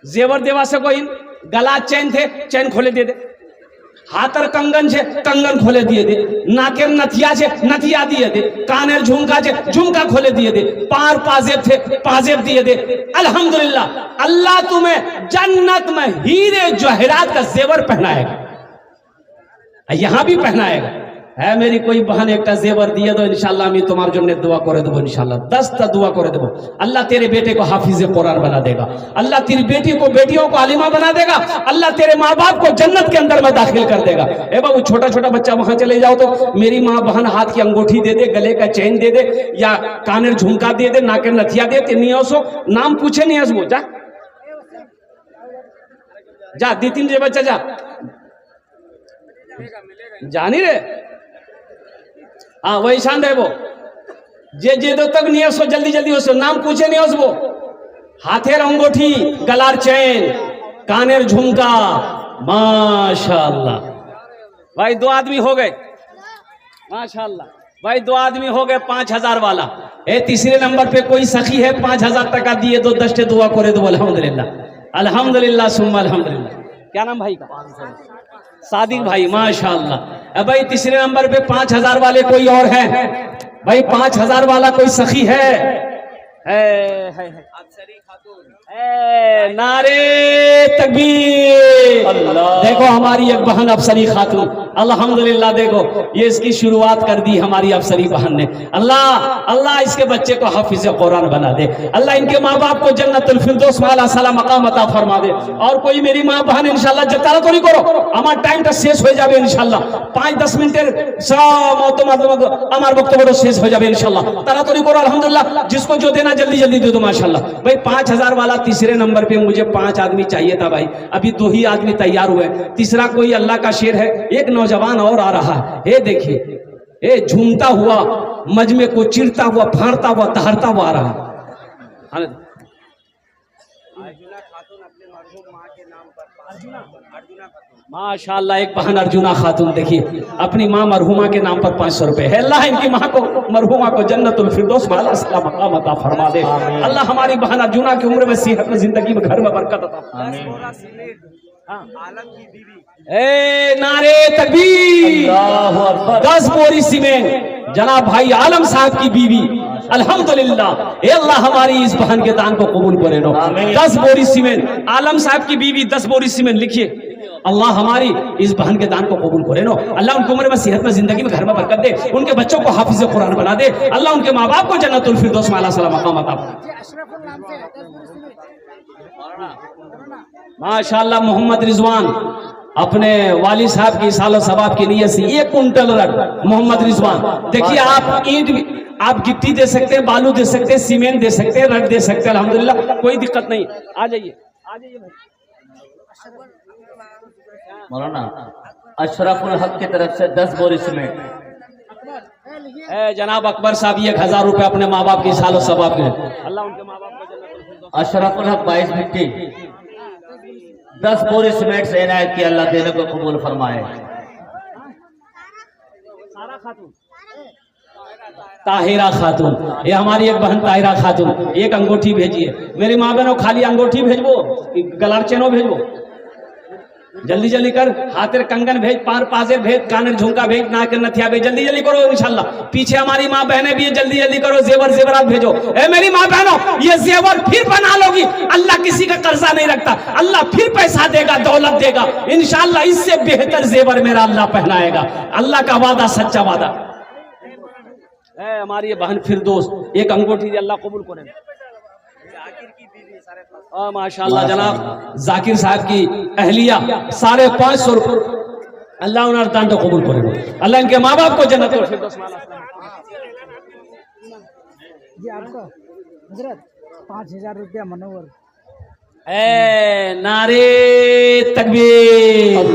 जेवर देवा से कोई गला चैन थे, चैन खोले दे दे। हाथर कंगन छे, कंगन खोले दिए दे। नाकेर नथिया छे, नथिया दिए दे। कानेर झुमका छे, झुमका खोले दिए दे। पार पाजेब थे, पाजेब दिए दे। अल्हम्दुलिल्लाह, अल्लाह तुम्हें जन्नत में हीरे जवाहरात का जेवर पहनाएगा, यहां भी पहनाएगा। है मेरी कोई बहन एक जेवर दिए दो, इंशाल्लाह मैं तुम्हारे जो दुआ करे देबो, इंशाल्लाह 10 दुआ करे देबो। अल्लाह तेरे बेटे को हाफिज कुरान बना देगा, अल्लाह तेरी बेटी को, बेटियों को आलिमा बना देगा, अल्लाह तेरे माँ बाप को जन्नत के अंदर में दाखिल कर देगा। ए बाबू, छोटा छोटा बच्चा वहां चले जाओ तो मेरी माँ बहन हाथ की अंगूठी दे दे, गले का चैन दे दे, या कानेर झुमका दे दे, नाकेर नथिया दे दे। नहीं हो नाम पूछे नहीं हंसबो, जा जा, 2-3 बच्चा जा, जानी रे। हाँ वही शान है वो, जे दो तक नहीं हो, जल्दी जल्दी हो, नाम पूछे नहीं हो। हाथेर अंगूठी, गलार चैन, कानेर झुमका, माशाल्लाह भाई 2 आदमी हो गए, माशाल्लाह भाई 2 आदमी हो गए 5,000 वाला। तीसरे नंबर पे कोई सखी है, 5,000 टका दिए दो, 10 दुआ करे दो। अल्हम्दुलिल्लाह, अल्हम्दुलिल्लाह, सुम्मा अल्हम्दुलिल्लाह। क्या नाम भाई का? सादिक भाई, माशाल्लाह। भाई तीसरे नंबर पे 5,000 वाले कोई और है भाई? 5,000 वाला कोई सखी है? नारे तकबीर। देखो हमारी एक बहन अफसरी खातून, अल्हम्दुलिल्लाह, देखो ये इसकी शुरुआत कर दी हमारी अफसरी बहन ने। अल्लाह अल्लाह इसके बच्चे को हाफिज कुरान बना दे, अल्लाह इनके माँ बाप को जन्नतुल फिरदौस में आला सलाम मकाम अता फरमा दे। और कोई मेरी माँ बहन इंशाल्लाह जतारा तो नहीं करो, আমার টাইমটা শেষ হয়ে যাবে ইনশাআল্লাহ, 5-10 মিনিটের আমার বক্তব্য শেষ হয়ে যাবে ইনশাআল্লাহ, তাড়াতাড়ি করো। अल्हम्दुलिल्लाह, जिसको जो देना जल्दी जल्दी दे दो माशाल्लाह। भाई 5,000 वाला तीसरे नंबर पे मुझे 5 आदमी चाहिए था भाई, अभी 2 ही आदमी तैयार हुए। तीसरा कोई अल्लाह का शेर है, एक नौजवान और आ रहा है। ये देखिए, ये झूमता हुआ, मजमे को चिरता हुआ, फाड़ता हुआ, दहाड़ता हुआ आ रहा है। माशाल्लाह, एक बहन अर्जुना खातून, देखिए अपनी माँ मरहुमा के नाम पर 500 रुपए है। अल्लाह इनकी माँ को, मरहुमा को जन्नतुल फिरदौस में आला सलाम मकाम अता फरमा दे। अल्लाह हमारी बहन अर्जुना की उम्र में, सेहत में, जिंदगी में, घर में बरकत अता। नारे तकबीर। 10 बोरी सीमेंट जनाब भाई आलम साहब की बीवी, अल्हम्दुलिल्लाह, अल्लाह हमारी इस बहन के दान को कबूल करे। 10 बोरी सीमेंट, आलम साहब की बीवी 10 बोरी सीमेंट, लिखिए। अल्लाह हमारी इस बहन के दान को कबूल करे। अल्लाह उनकी उम्र में, सेहत में, जिंदगी में, घर में बरकत दे, उनके बच्चों को हाफिज कुरान बना दे। अल्लाह उनके माँ बाप को जन्नतुल फिरदौस में आला सलाम मकाम अता। माशाल्लाह, मोहम्मद रिजवान अपने वाली साहब की सालो सवाब की नियत से 1 कुंटल रट। मोहम्मद रिजवान, देखिए आप ईंट, आप गिट्टी दे सकते हैं, बालू दे सकते हैं, सीमेंट दे सकते हैं, रट दे सकते हैं, अल्हम्दुलिल्लाह कोई दिक्कत नहीं। आ जाइए, आ जाइए भाई। मौलाना अशरफुल हक की तरफ से 10 बोरी सीमेंट। जनाब अकबर साहब 1,000 रुपए अपने माँ बाप की सालो सवाब के। अल्लाह उनके माँ बाप को। अशरफुल हक 22 मिट्टी, 10 बोरी सीमेंट से इनायत की, अल्लाह देने को कबूल फरमाए। ताहिरा खातून, ये हमारी एक बहन ताहिरा खातून, 1 अंगूठी भेजिए। मेरी माँ बहनों, खाली अंगूठी भेजबो, गलार चेनो भेजबो? जल्दी जल्दी कर, हाथेर कंगन भेज, पार पाजेर भेज, कानेर झुमका भेज, नाक नथिया भेज, जल्दी जल्दी करो इंशाल्लाह। पीछे हमारी माँ बहनें भी है, जल्दी जल्दी करो, जेवर जेवरात भेजो। ए मेरी माँ बहनों, ये जेवर फिर बना लोगी, अल्लाह किसी का कर्जा नहीं रखता, अल्लाह फिर पैसा देगा, दौलत देगा इंशाल्लाह। इससे बेहतर जेवर मेरा अल्लाह पहनाएगा, अल्लाह का वादा सच्चा वादा। हमारी ये बहन फिर दोस्त एक अंगूठी अल्लाह कबूल करे। माशाल्लाह जनाब जाकिर साहब की अहलिया 550 रुपये, अल्लाह उन्हें दान तो कबूल करे, अल्लाह इनके माँ बाप को जन्नत और फिरदौस में अता फरमाए। ये आपका हजरत 5000 रुपया मनोवर। नारे तकबीर,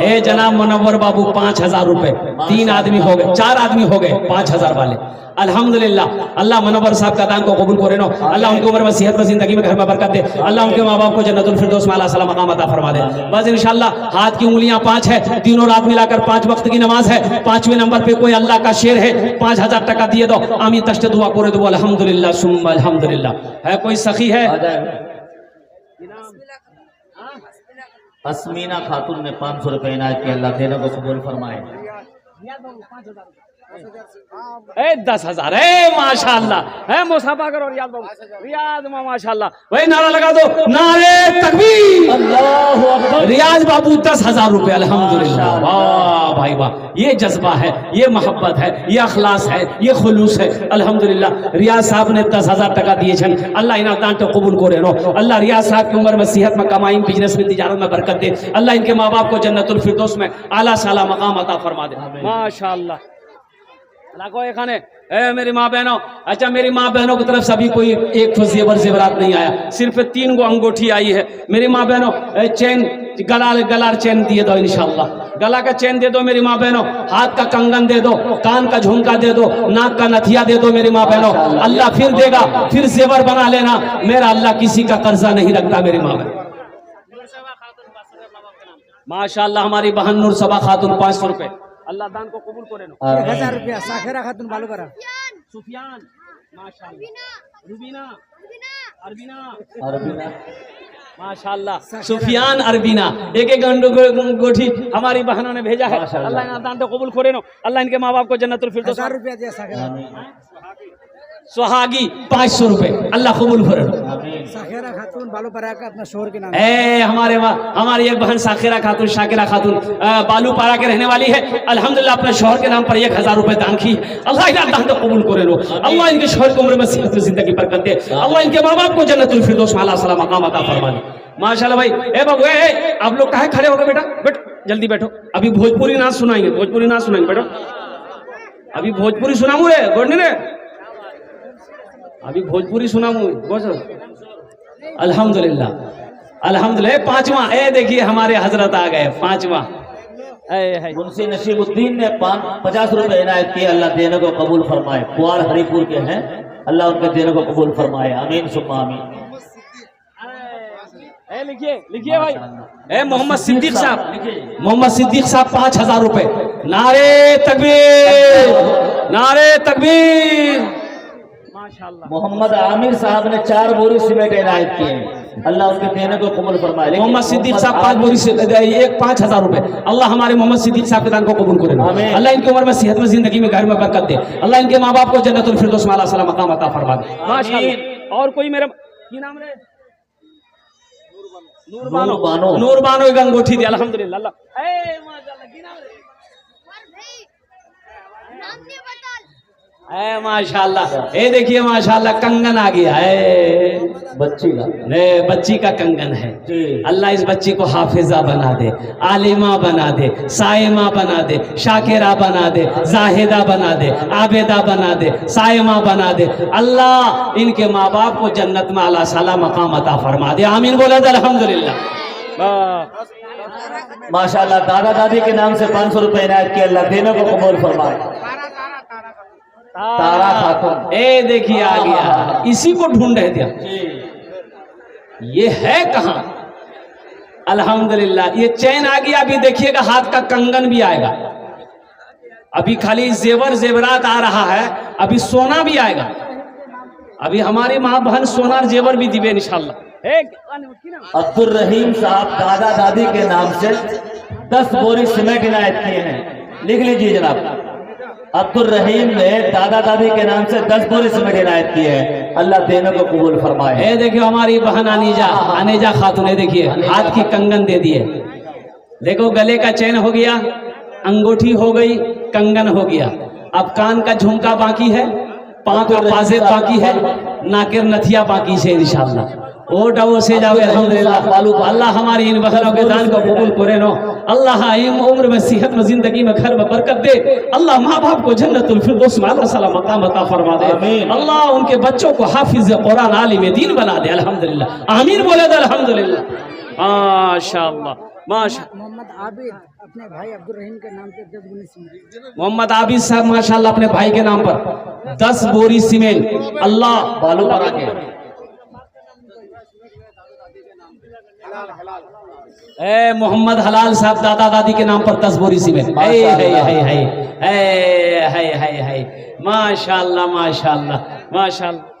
ए जनाब मुनव्वर बाबू 5000 रुपए, 3 आदमी हो गए, 4 आदमी हो गए 5000 वाले। अल्हम्दुलिल्लाह, अल्लाह मुनव्वर साहब का दान को कबूल करे नो, अल्लाह उनकी उम्र में सेहत में जिंदगी में घर में बरकत दे, अल्लाह उनके माँ बाप को जन्नतुल फिरदौस में आला सलाम मकाम अता फरमा दे। बस इंशाल्लाह हाथ की उंगलियां 5 है, तीनों रात मिलाकर 5 वक्त की नमाज है। 5वें नंबर पे कोई अल्लाह का शेर है, 5000 टका दिए दो, आमी तश्ते दुआ करे दो, अल्हम्दुलिल्लाह सुम्मा अल्हम्दुलिल्लाह। है कोई सखी है? अस्मीना खातून ने 500 रुपए इनायत किया, अल्लाह देने को कबूल फरमाए। 10,000 माशाल्लाह है, मुसाफा करो रियाद बाबू, रियाद माशाल्लाह, वही नारा लगा दो, नारे तकबीर, अल्लाहु अकबर। रियाज बाबू 10,000 रुपए, अल्हम्दुलिल्लाह, वाह भाई वाह, ये जज्बा है, ये मोहब्बत है, ये अखलास है, ये खुलूस है, अल्हम्दुलिल्लाह। रियाज साहब ने 10,000 टका दिए छन, अल्लाह इना दान तो कबूल करे नो, अल्लाह रियाज साहब की उम्र में सेहत में कमाई, बिजनेस में, तिजारत में बरकत दे, अल्लाह इनके माँ बाप को जन्नतुल फिरदौस में आला साला मकाम अता फरमा दे, माशाल्लाह। लागो एखाने मेरी माँ बहनों, अच्छा मेरी माँ बहनों की तरफ से अभी कोई एक तो जेवर जेवरात नहीं आया, सिर्फ 3 गो अंगूठी आई है। मेरी माँ बहनों चैन, गलार चैन दिए दो इंशाल्लाह, गला का चैन दे दो मेरी माँ बहनों, हाथ का कंगन दे दो, कान का झुमका दे दो, नाक का नथिया दे दो मेरी माँ बहनों, अल्लाह फिर देगा, फिर जेवर बना लेना, मेरा अल्लाह किसी का कर्जा नहीं रखता मेरी माँ बहन। माशाल्लाह हमारी बहन नूर सबा खातून 500 रुपए, अल्लाह दान को कबूल करे नो। 1000 रुपया साखेरा खातून बालू करा। सुफियान माशाल्लाह, रुबीना, अरबीना, अरबीना माशाल्लाह, सुफियान अरबीना, एक अंगूठी हमारी बहनों ने भेजा है, अल्लाह इनका दान तो कबूल करे नो, अल्लाह इनके माँ बाप को जन्नतुल फिरदौस। 1000 रुपया दिया साखेरा। सुहागी 500 रुपए, अल्लाह कबूल करे नो। साखेरा खातून बालू परा का अपना शोहर के नाम। हमारी एक बहन साखिरा खातून, शाकिरा खातून बालू पारा के रहने वाली है, अल्हम्दुलिल्लाह अपने शोहर के नाम पर 1000 रुपए दान की, अल्लाह इनका दान तो कबूल करे लो, अल्लाह इनके शोहर की उम्र में सेहत में जिंदगी बरकत दे, अल्लाह इनके माँ बाप को जन्नतुल फिरदौस में आला सलाम मकाम अता फरमा दे। माशाल्लाह भाई, ए बाबू आप लोग काहे खड़े हो गए? बेटा बैठो, जल्दी बैठो, अभी भोजपुरी नाच सुनाएंगे, भोजपुरी नाच सुनाएंगे, बैठो, अभी भोजपुरी सुनाऊं रे गोडने रे, अभी भोजपुरी सुनाऊं। अल्हम्दुलिल्लाह, अल्हम्दुलिल्लाह। 5वां, देखिए हमारे हजरत आ गए, 5वां मुंशी नसीबुद्दीन ने 50 रुपए इनायत किए, अल्लाह देने को कबूल फरमाए। कुआर हरिपुर के हैं, अल्लाह उनके देने को कबूल फरमाए, आमीन सुम्मा आमीन। लिखिए भाई, मोहम्मद सिद्दीक साहब, मोहम्मद सिद्दीक साहब 5000 रुपए, नारे तकबीर, नारे तकबीर, माशाल्लाह। मोहम्मद आमिर साहब ने 4 बोरी सीमेंट इनायत किए, अल्लाह उसके देने को कबूल फरमाए। मोहम्मद सिद्दीक साहब 5 बोरी से 5000 रुपए, अल्लाह हमारे मोहम्मद सिद्दीक साहब के दान को कबूल करे, अल्लाह इनकी उम्र में सेहत में जिंदगी में घर में बरकत दे, अल्लाह इनके माँ बाप को जन्नतुल फिरदौस में आला सलाम मकाम अता फरमा दे, माशाल्लाह। और कोई मेरा की नाम रे? नूर बानो एक अंगूठी दी, अल्हम्दुलिल्लाह, अल्लाह माशाल्लाह, की नाम रे? माशाल्लाह, देखिए माशाल्लाह कंगन आ गया है, बच्ची का, बच्ची का कंगन है, अल्लाह इस बच्ची को हाफिजा बना दे, आलिमा बना दे, साइमा बना दे, शाकिरा बना दे, जाहिदा बना दे, आबेदा बना दे, साइमा बना दे, अल्लाह इनके माँ बाप को जन्नत में आला साला मकाम अता फरमा दे, आमीन बोला दे, अल्हम्दुलिल्लाह। माशाल्लाह दादा दादी के नाम से 500 रुपए इनायत किए, अल्लाह देने को कबूल फरमाए। तारा खातून, देखिए आ गया, इसी को ढूंढ रहे थे, ये है कहां? अल्हम्दुलिल्लाह, ये चैन आ गया, अभी देखिएगा हाथ का कंगन भी आएगा, अभी खाली जेवर जेवरात आ रहा है, अभी सोना भी आएगा, अभी हमारी माँ बहन सोना और जेवर भी दिवे इंशाल्लाह। अब्दुल रहीम साहब दादा दादी के नाम से 10 बोरी सीमेंट इनायत किए हैं। लिख लीजिए जनाब, अब्दुल रहीम ने दादा दादी के नाम से 10 बोरी सीमेंट इनायत किए हैं। अल्लाह देने को कबूल फरमाए। ये देखियो हमारी बहन अनेजा खातून ने देखिए हाथ की कंगन दे दिए। देखो गले का चैन हो गया, अंगूठी हो गई, कंगन हो गया। अब कान का झुमका बाकी है, पाँव का पाजेब बाकी है, नाकेर नथिया बाकी है। इंशाअल्लाह ओ डबो से जाओ अल्हम्दुलिल्लाह। अल्लाह हमारी इन बहनों के दान को कबूल करे नो। अल्लाह इन उम्र में सेहत में जिंदगी में घर में बरकत दे। अल्लाह माँ बाप को जन्नतुल फिरदौस में अल्लाह सलाम मकाम अता फरमा दे। अल्लाह उनके बच्चों को हाफिज कुरान आलिम दीन बना दे। अल्हम्दुलिल्लाह आमीन बोले तो अल्हम्दुलिल्लाह माशाअल्लाह माशा। मोहम्मद आबिद अपने भाई अब्दुल रहीम के नाम पे 10 बोरी सीमेंट। मोहम्मद आबिद साहब माशाअल्लाह अपने भाई के नाम पर 10 बोरी सीमेंट अल्लाह बालू पर आके। मोहम्मद हलाल साहब दादा दादी के नाम पर 10 बोरी सीमेंट। माशाअल्लाह माशाअल्लाह माशाअल्लाह।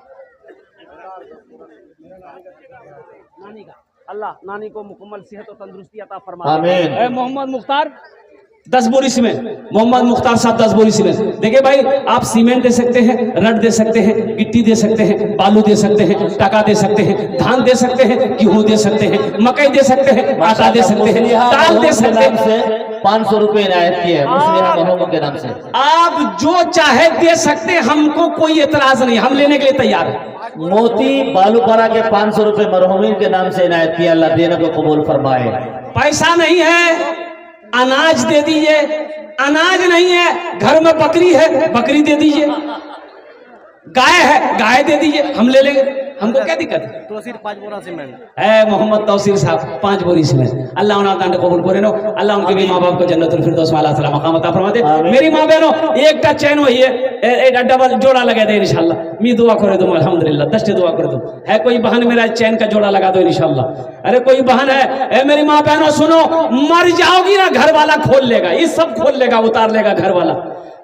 अल्लाह नानी को मुकम्मल सेहत और तंदुरुस्ती अता फरमाए। आमीन। मोहम्मद मुख्तार 10 बोरी सीमेंट। मोहम्मद मुख्तार साहब 10 बोरी सीमेंट। देखिए भाई आप सीमेंट दे सकते हैं, रड दे सकते हैं, गिट्टी दे सकते हैं, बालू दे सकते हैं, टका दे सकते हैं, धान दे सकते हैं, गेहूं दे सकते हैं, मकई दे सकते हैं, आटा दे सकते हैं, दाल दे सकते हैं। 500 रुपए इनायत किए हैं मुस्लिम बहनों के नाम से। आप जो चाहे दे सकते हैं, हमको कोई एतराज नहीं, हम लेने के लिए तैयार हैं। मोती बालूपरा के 500 रुपए मरहूमीन के नाम से इनायत किया। अल्लाह देने को कबूल फरमाए। पैसा नहीं है, अनाज दे दीजिए। अनाज नहीं है, घर में बकरी है, बकरी दे दीजिए। गाय है, गाय दे दीजिए, हम ले लेंगे, हमको क्या दिक्कत है। तो सिर्फ 5 बोरा सीमेंट है मोहम्मद तौसीर साहब 5 बोरी सीमेंट। अल्लाह उन्हें दान कबूल करे नो। अल्लाह उनके भी माँ बाप को जन्नतुल फिरदौस वाला सलाम मकाम अता फरमा दे। मेरी माँ बहनों एक का चैन वही है, एक डबल जोड़ा लगा दे इंशाल्लाह। मी दुआ करे तुम अल्हम्दुलिल्लाह 10 दुआ करे तुम। है कोई बहन मेरा चैन का जोड़ा लगा दो इंशाल्लाह। अरे कोई बहन है मेरी माँ बहनों सुनो, मर जाओगी ना घर वाला खोल लेगा, ये सब खोल लेगा, उतार लेगा घर वाला।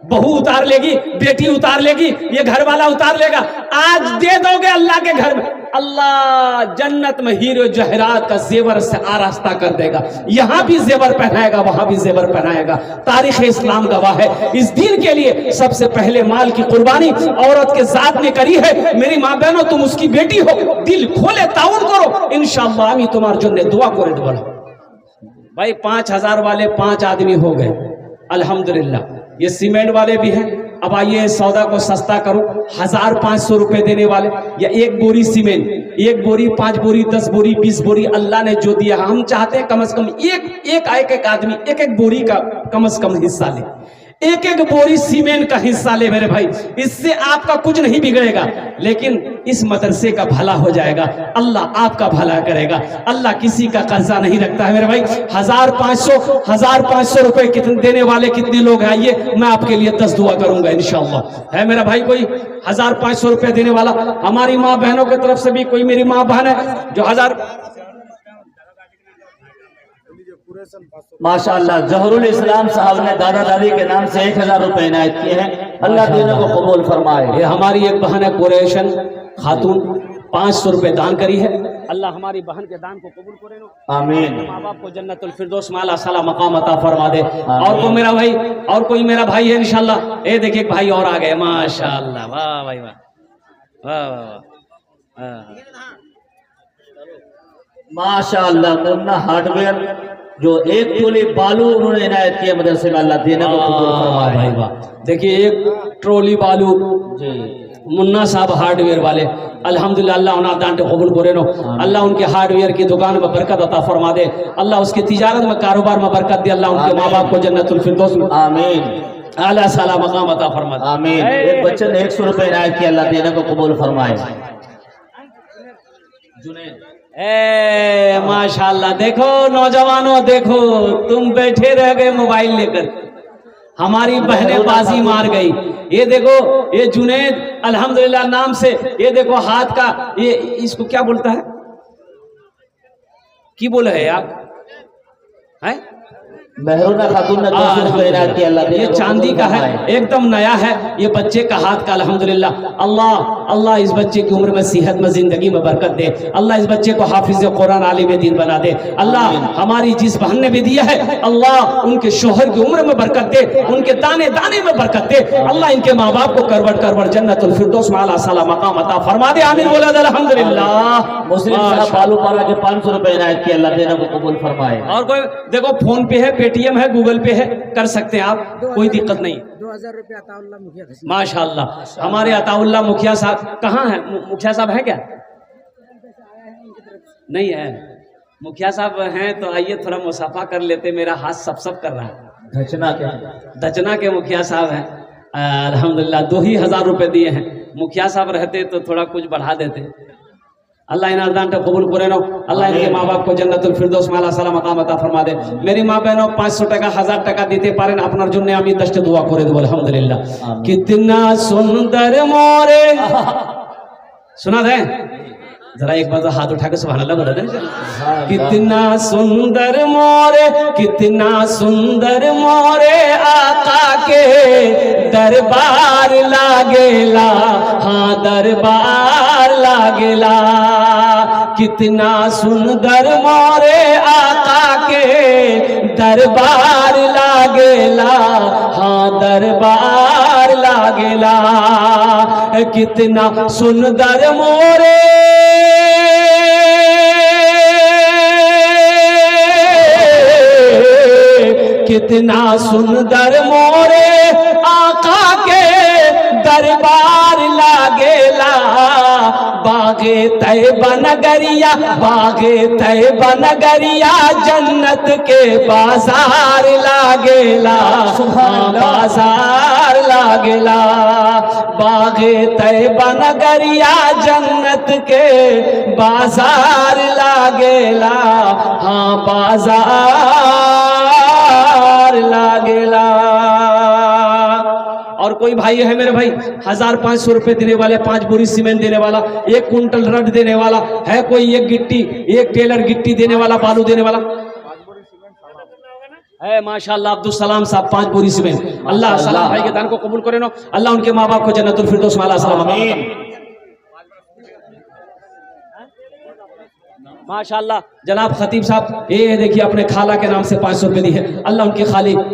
बहू उतार लेगी, बेटी उतार लेगी, ये घर वाला उतार लेगा। आज दे दोगे अल्लाह के घर में, अल्लाह जन्नत में हीरो जहरात का जेवर से आरास्ता कर देगा। यहाँ भी जेवर पहनाएगा, वहां भी जेवर पहनाएगा। तारीख इस्लाम गवाह है। इस दिन के लिए सबसे पहले माल की कुर्बानी औरत के जात ने करी है। मेरी माँ बहनों तुम उसकी बेटी हो, दिल खोले ताउन करो, इंशाअल्लाह आमी तुम्हारे जन्ने दुआ करे बोलो। भाई 5000 वाले 5 आदमी हो गए अल्हम्दुलिल्लाह। ये सीमेंट वाले भी हैं। अब आइए सौदा को सस्ता करो, 1500 रुपए देने वाले या 1 बोरी सीमेंट, 1 बोरी 5 बोरी 10 बोरी 20 बोरी अल्लाह ने जो दिया, हम चाहते हैं कम से कम एक आदमी एक बोरी का कम से कम हिस्सा ले, एक बोरी सीमेंट का हिस्सा ले मेरे भाई। इससे आपका कुछ नहीं बिगड़ेगा, लेकिन इस मदरसे का भला हो जाएगा, अल्लाह आपका भला करेगा। अल्लाह किसी का कर्जा नहीं रखता है मेरे भाई। 1500 रुपए कितने देने वाले कितने लोग हैं, आइए मैं आपके लिए 10 दुआ करूंगा इंशाअल्लाह। है मेरा भाई कोई 1500 रुपए देने वाला? हमारी माँ बहनों की तरफ से भी कोई मेरी माँ बहन है जो 1000 माशाअल्लाह जहरुल इस्लाम साहब ने दादा दादी के नाम से 1000 रुपए इनायत किए हैं। अल्लाह देने को कबूल फरमाए। ये हमारी एक बहन है कुरैशन खातून, 500 रुपए दान करी है। अल्लाह हमारी बहन के दान को कबूल करे नो। आमीन। माँ बाप को जन्नतुल फिरदौस में आला साला मकाम अता फरमा दे। और को मेरा भाई, और कोई मेरा भाई है इंशाल्लाह। ये देखिए एक भाई और आ गए माशाल्लाह। वाह भाई वाह वाह वाह माशाअल्लाह। मुन्ना हार्डवेयर जो 1 ट्रॉली बालू उन्होंने इनायत किया मदरसे में। अल्लाह देने को कबूल फरमाए। भाई वाह। देखिए 1 ट्रॉली बालू जी मुन्ना साहब हार्डवेयर वाले अल्हम्दुलिल्लाह। अल्लाह उन्हें दान कबूल करे नो। अल्लाह उनके हार्डवेयर की दुकान में बरकत अता फरमा दे। अल्लाह उसकी तिजारत में कारोबार में बरकत दे। अल्लाह उनके माँ बाप को जन्नतुल फिरदौस में आमीन आला साला मकाम अता फरमा दे। आमीन। एक बच्चे ने 100 रुपए इनायत किया। अल्लाह देने को कबूल फरमाए। माशाल्लाह। देखो नौजवानों, देखो तुम बैठे रह गए मोबाइल लेकर, हमारी बहनें बाजी मार गई। ये देखो ये जुनैद अल्हम्दुलिल्लाह नाम से, ये देखो हाथ का ये इसको क्या बोलता है, की बोले है यार, है मेहरूना खातून ने 200 रुपए इनायत किए। अल्लाह ये चांदी का है, एकदम नया है। ये बच्चे का हाथ का अल्हम्दुलिल्लाह। अल्लाह इस बच्चे की उम्र में सेहत में जिंदगी में बरकत दे। अल्लाह इस बच्चे को हाफिज कुरान आलिम दीन बना दे। अल्लाह हमारी जिस बहन ने भी दिया है, अल्लाह उनके शोहर की उम्र में बरकत दे, उनके दाने दाने में बरकत दे। अल्लाह इनके माँ बाप को करवट करवट जन्नतुल फिरदौस में आला साला मकाम अता फरमा दे। आमीन बोला अल्हम्दुलिल्लाह। मुस्लिम साहब बालूपाड़ा के 500 रुपए इनायत किए। अल्लाह देना को कबूल फरमाए। और कोई देखो, फोन पे है, पेटीएम है, गूगल पे है, कर सकते हैं आप, कोई दिक्कत नहीं। 2000 रुपये अताउल्लाह मुखिया का। माशाअल्लाह। हमारे अताउल्लाह मुखिया साहब कहाँ है? मुखिया साहब है क्या? नहीं है। मुखिया साहब हैं तो आइए थोड़ा मुसाफा कर लेते। मेरा हाथ सब कर रहा है। दचना के मुखिया साहब हैं अल्हम्दुलिल्लाह। 2000 रुपए दिए हैं। मुखिया साहब रहते तो थोड़ा कुछ बढ़ा देते। अल्लाह इन अरदान को कबूल करे नो। अल्लाह इनके माँ बाप को जन्नतुल फिरदौस में आला साला मकाम अता फरमा दे। मेरी माँ बहनों 500 টাকা 1000 টাকা দিতে পারেন আপনার জন্য, আমি 10টা দোয়া করে দেব আলহামদুলিল্লাহ। कितना सुंदर मोरे, सुना दे जरा एक बार हाथ उठा के सुभान अल्लाह बोला देना। कितना सुंदर मोरे, कितना सुंदर मोरे आका के दरबार लागेला, हाँ दरबार लागेला। कितना सुंदर मोरे आका के दरबार लागेला, हाँ दरबार लागेला। कितना सुंदर मोरे कितना सुंदर मोरे आका के दरबार लागेला। बागे तैयबा नगरिया, बागे तैयबा नगरिया जन्नत के बाजार लागेला, बाजार लागेला। बागे तैयबा नगरिया जन्नत के बाजार लागेला, हाँ बाजार लागेला। और कोई भाई है मेरे भाई 1500 रुपए देने वाले, 5 बोरी सीमेंट देने वाला, 1 कुंटल रड देने वाला है कोई? एक गिट्टी, एक टेलर गिट्टी देने वाला, बालू देने वाला है? माशाअल्लाह अब्दुल सलाम साहब 5 बोरी सीमेंट। अल्लाह सलाम भाई के दान को कबूल करे नो। अल्लाह उनके माँ बाप को जन्नतुल फिरदौस में आला सलाम। माशाअल्लाह जनाब खतीब साहब, ये देखिए अपने खाला के नाम से 500 रुपए दी है। अल्लाह उनकी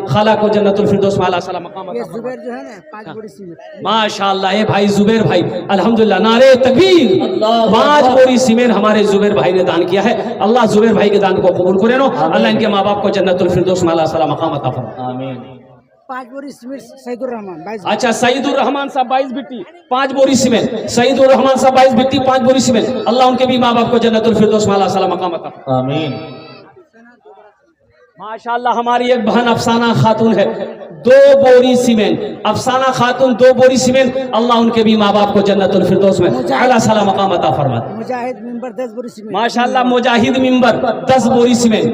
खाला को जन्नतुल फिरदौस में आला सलाम मकाम अता फरमा। जुबैर जो है ना 5 बोरी सीमेंट। माशाअल्लाह ये भाई जुबैर भाई अल्हम्दुलिल्लाह, नारे तकबीर। 5 बोरी सीमेंट हमारे जुबैर भाई ने दान किया है। अल्लाह जुबैर भाई के दान को कबूल करे नो। अल्लाह इनके माँ बाप को जन्नतुल फिरदौस में आला सलाम मकाम अता फरमा। आमीन। 5 बोरी सीमेंट सईदुर रहमान 22। अच्छा सईदुर रहमान साहब 22 बिट्टी 5 बोरी सीमेंट। सईदुर रहमान साहब 22 बिट्टी 5 बोरी सीमेंट। अल्लाह उनके भी माँ बाप को जन्नतुल फिरदौस में आला सलाम मकाम अता फरमा। आमीन। माशाअल्लाह हमारी एक बहन अफसाना खातून है 2 बोरी सीमेंट। अफसाना खातून 2 बोरी सीमेंट। अल्लाह उनके भी माँ बाप को जन्नतुल फिरदौस में आला साला मकाम अता फरमा। मुजाहिद मिंबर 10 बोरी सीमेंट। माशाअल्लाह मुजाहिद मिंबर 10 बोरी सीमेंट।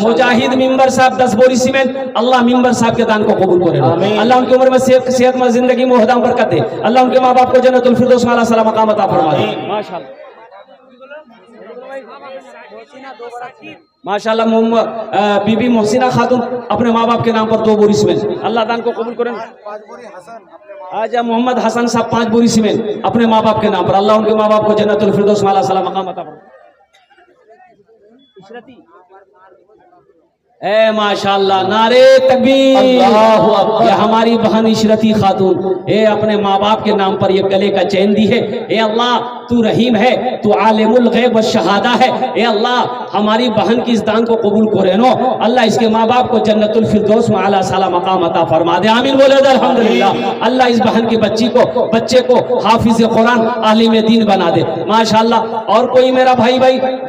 मुजाहिद मिंबर साहब 10 बोरी सीमेंट। अल्लाह मिंबर साहब के दान को कबूल करे। अल्लाह उनकी उम्र में सेहत में जिंदगी में उहदा बरकत दे। अल्लाह उनके माँ बाप को जन्नतुल फिरदौस में आला साला मकाम अता फरमा दे। माशाअल्लाह माशाअल्लाह बीबी मोहसिना खातून अपने माँ बाप के नाम पर 2 बोरी सीमेंट। अल्लाह दान को कबूल करें। आजा मोहम्मद हसन साहब 5 बोरी सीमेंट अपने माँ बाप के नाम पर। अल्लाह उनके माँ बाप को जन्नतुल फिरदौस में आला सलाम मकाम अता फरमा। ए माशाअल्लाह नारे तकबीर। ये हमारी बहन इशरती खातून ये अपने माँ बाप के नाम पर ये गले का चैन दी है। ए अल्लाह तू रहीम है, तू आलिमुल गैब व शहादा है। ए अल्लाह हमारी बहन की इस दान को कबूल करे नो। अल्लाह इसके माँ बाप को जन्नतुल फिरदौस में आला साला मकाम अता फरमा दे। आमीन बोले अल्हम्दुलिल्लाह। अल्लाह इस बहन की बच्चे को हाफिज कुरान आलिम दीन बना दे माशाअल्लाह। और कोई मेरा भाई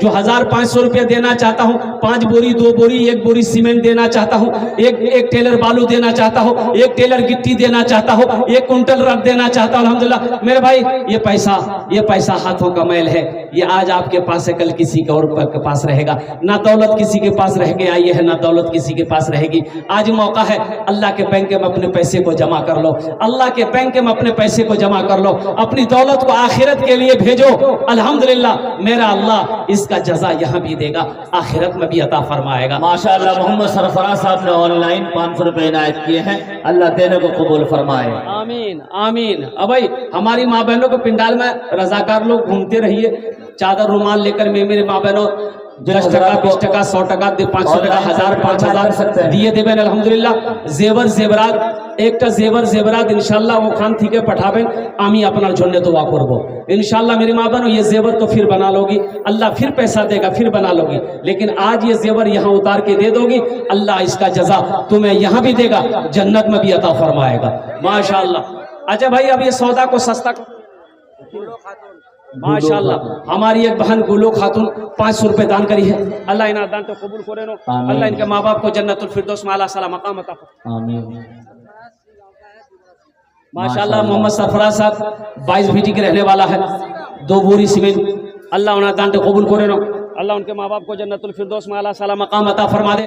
जो 1500 रुपये देना चाहता हूँ, 5 बोरी 2 बोरी 1 बोरी सीमेंट देना चाहता हूँ, एक टेलर बालू देना चाहता हूँ, 1 टेलर गिट्टी देना चाहता हूँ, 1 कुंटल रड देना चाहता हूँ। अल्हम्दुलिल्लाह मेरे भाई ये पैसा पैसा हाथों का मैल है, ये आज आपके पास है, कल किसी के और के पास रहेगा। ना दौलत किसी के पास रह के आई है, ना दौलत किसी के पास रहेगी। आज मौका है, अल्लाह के बैंक में अपने पैसे को जमा कर लो, अल्लाह के बैंक में अपने पैसे को जमा कर लो, अपनी दौलत को आखिरत के लिए भेजो। अल्हम्दुलिल्लाह मेरा अल्लाह इसका जजा यहाँ भी देगा, आखिरत में भी अता फरमाएगा। माशाअल्लाह मोहम्मद सरफराज साहब ने ऑनलाइन 500 रुपए इनायत किए हैं, अल्लाह देने को कबूल फरमाए। आमीन आमीन। अब भाई हमारी माँ बहनों को पिंडाल में रजाकार लोग घूमते रहिए, चादर रुमाल लेकर। मैं मेरे माँ बहनों 10 टका 20 टका 100 टका 500 टका 1000 5000 दिए देवें अल्हम्दुलिल्लाह। जेवर जेवरात एक जेवर जेवरात इंशाल्लाह वो खान थी के पठावें, आमी अपना जन्ने दुआ करबो इंशाल्लाह। मेरी माँ बहनों ये जेवर तो फिर बना लोगी, अल्लाह फिर पैसा देगा, फिर बना लोगी। लेकिन आज ये जेवर यहाँ उतार के दे दोगी, अल्लाह इसका जजा तुम्हें यहाँ भी देगा, जन्नत में भी अता फरमाएगा माशाल्लाह। अच्छा भाई अब ये सौदा को सस्ता माशाल्लाह। हमारी एक बहन गुलो खातून 500 रुपए दान करी है, अल्लाह इन्हें दान तो कबूल करे नो, अल्लाह इनके माँ बाप को जन्नतुल फिरदौस में आला सला मकाम अता फरमाए। आमीन माशाल्लाह। मोहम्मद सरफराज साहब 22 भीटी के रहने वाला है, 2 बोरी सीमेंट, अल्लाह उन्हें दान तो कबूल करे नो, अल्लाह उनके माँ बाप को जन्नतुल फिरदौस में आला सला मकाम अता फरमा दे।